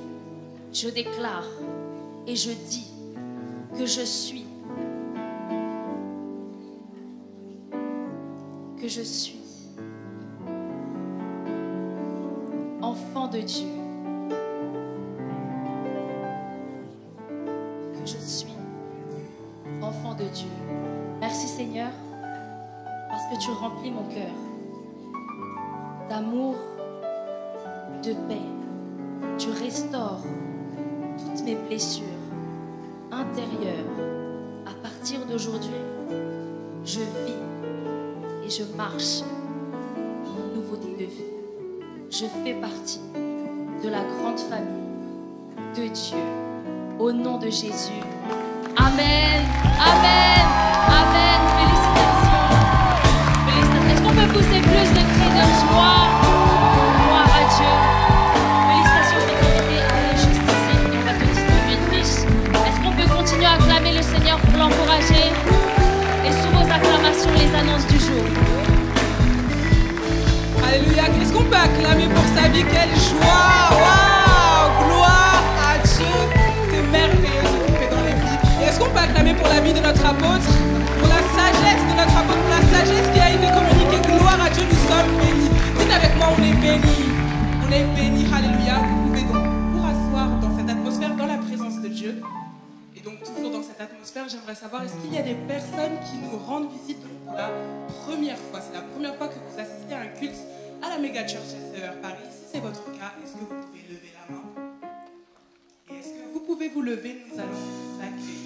je déclare et je dis que je suis enfant de Dieu. Que je suis enfant de Dieu. Merci Seigneur, parce que tu remplis mon cœur d'amour, de paix. Tu restaures toutes mes blessures intérieures. À partir d'aujourd'hui, je vis et je marche en nouveauté de vie. Je fais partie de la grande famille de Dieu. Au nom de Jésus. Amen. Amen. Amen. Félicitations. Félicitations. Est-ce qu'on peut notre apôtre, pour la sagesse de notre apôtre, pour la sagesse qui a été communiquée. Gloire à Dieu, nous sommes bénis. Dites avec moi, on est bénis. On est bénis, alléluia. Vous pouvez donc vous rasseoir dans cette atmosphère, dans la présence de Dieu. Et donc toujours dans cette atmosphère, j'aimerais savoir, est-ce qu'il y a des personnes qui nous rendent visite pour la première fois? C'est la première fois que vous assistez à un culte à la Mega Church SER Paris. Si c'est votre cas, est-ce que vous pouvez lever la main? Et est-ce que vous pouvez vous lever? Nous allons vous accueillir.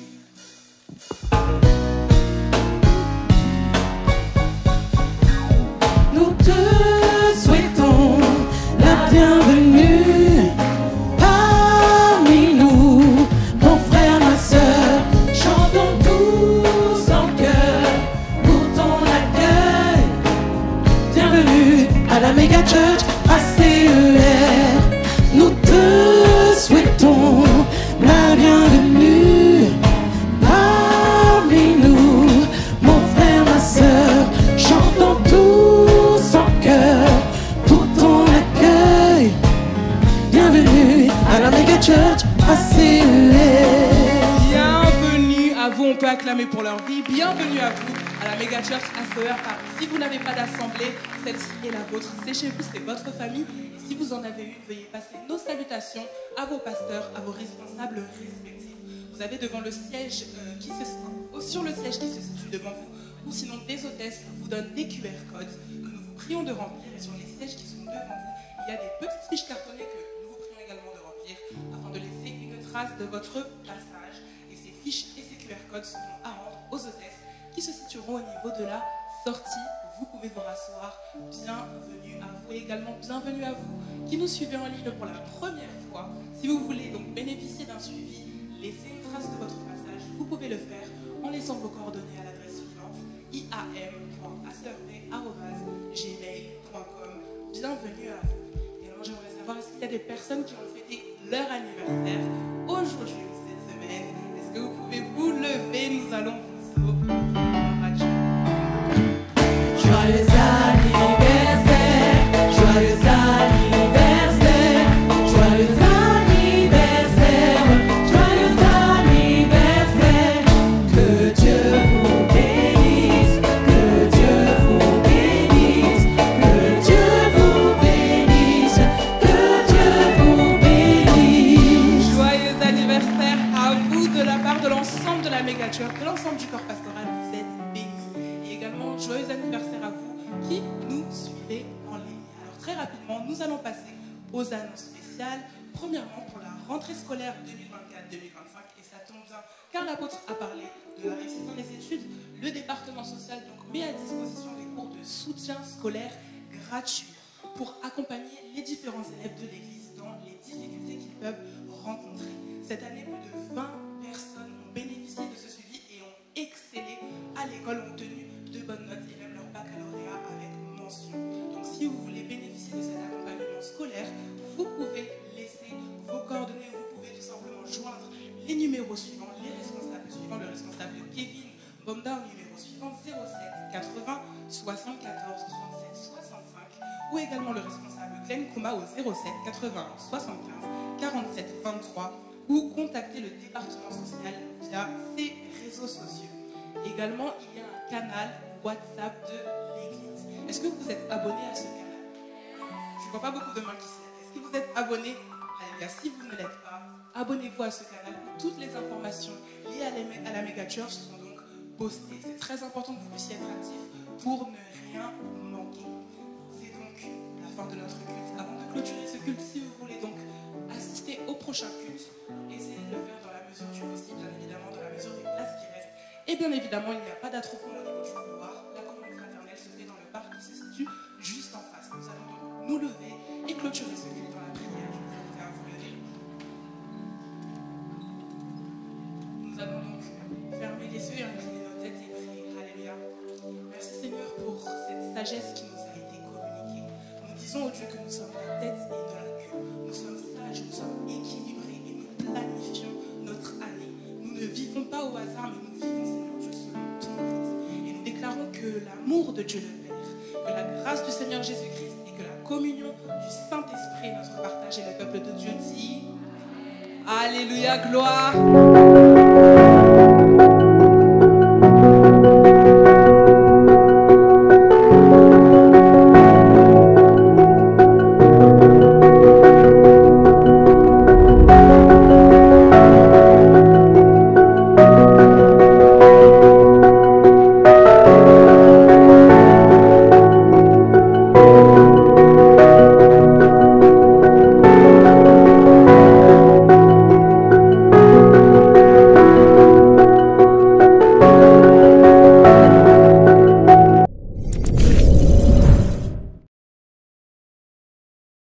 Nous te souhaitons la bienvenue parmi nous, mon frère, ma soeur. Chantons tous en cœur pour ton accueil. Bienvenue à la Mega Church ACER. Nous te souhaitons la bienvenue parmi nous, mon frère, ma soeur. Chantons tous en cœur pour ton accueil. Bienvenue à la Mega Church ACER. Bienvenue à vous, on peut acclamer pour leur vie. Bienvenue à vous à la Mega Church ACER Paris. Si vous n'avez pas d'assemblée, celle-ci est la vôtre. C'est chez vous, c'est votre famille. Et si vous en avez une, veuillez passer nos salutations à vos pasteurs, à vos responsables respectifs. Vous avez devant le siège sur le siège qui se situe devant vous, ou sinon des hôtesses vous donnent des QR codes que nous vous prions de remplir. Et sur les sièges qui sont devant vous, il y a des petites fiches cartonnées que nous vous prions également de remplir afin de laisser une trace de votre passage. Et ces fiches et ces QR codes seront à rendre aux hôtesses qui se situeront au niveau de la sortie. Vous pouvez vous rasseoir. Bienvenue à vous et également bienvenue à vous qui nous suivez en ligne pour la première fois. Si vous voulez donc bénéficier d'un suivi, laisser une trace de votre passage, vous pouvez le faire en laissant vos coordonnées à l'adresse suivante: iam.acerb@gmail.com. Bienvenue à vous. Et alors j'aimerais savoir, est-ce qu'il y a des personnes qui ont fêté leur anniversaire aujourd'hui ou cette semaine? Est-ce que vous pouvez vous lever? Nous allons vous honorer. Joyeux anniversaire, joyeux anniversaire, joyeux anniversaire, joyeux anniversaire. Que Dieu vous bénisse, que Dieu vous bénisse, que Dieu vous bénisse, que Dieu vous bénisse. Joyeux anniversaire à vous de la part de l'ensemble de la Mega Church, de l'ensemble du corps pastoral. Vous êtes bénis. Et également, joyeux anniversaire à vous qui nous suivez en ligne. Alors très rapidement, nous allons passer aux annonces spéciales. Premièrement, pour la rentrée scolaire 2024-2025, et ça tombe bien, car l'apôtre a parlé de la réussite dans les études, le département social donc met à disposition des cours de soutien scolaire gratuits pour accompagner les différents élèves de l'Église dans les difficultés qu'ils peuvent rencontrer. Cette année, plus de 20 personnes ont bénéficié de ce suivi et ont excellé à l'école, ont obtenu de bonnes notes et même leur baccalauréat avec mention. Donc si vous voulez bénéficier de cet accompagnement scolaire, vous pouvez laisser vos coordonnées, vous pouvez tout simplement joindre les numéros suivants, les responsables suivants, le responsable Kevin Bomda au numéro suivant 07 80 74 37 65 ou également le responsable Glenn Kouma au 07 80 75 47 23 ou contacter le département social via ses réseaux sociaux. Également, il y a un canal WhatsApp de l'Église. Est-ce que vous êtes abonné à ce canal? Je ne vois pas beaucoup de mains qui se lèvent. Est-ce que vous êtes abonné? Alléluia. Si vous ne l'êtes pas, abonnez-vous à ce canal où toutes les informations liées à la Mega Church sont donc postées. C'est très important que vous puissiez être actif pour ne rien manquer. C'est donc la fin de notre culte. Avant de clôturer ce culte, si vous voulez donc assister au prochain culte, essayez de le faire dans la mesure du possible, bien évidemment, dans la mesure des places qui restent. Et bien évidemment, il n'y a pas d'attroupement au niveau du couloir. La communion fraternelle se fait dans le parc qui se situe juste en face. Nous allons donc nous lever et clôturer ce culte dans la prière. Je vous invite à vous lever. Nous allons donc fermer les yeux et incliner nos têtes et prier. Alléluia. Merci Seigneur pour cette sagesse qui nous a été communiquée. Nous disons au Dieu que nous sommes la tête et de la queue. Nous sommes sages, nous sommes équilibrés et nous planifions notre année. Nous ne vivons pas au hasard, mais nous vivons, Seigneur Dieu, selon ton rythme. Et nous déclarons que l'amour de Dieu le Père, que la grâce du Seigneur Jésus-Christ et que la communion du Saint-Esprit est notre partage et le peuple de Dieu dit Alléluia, gloire.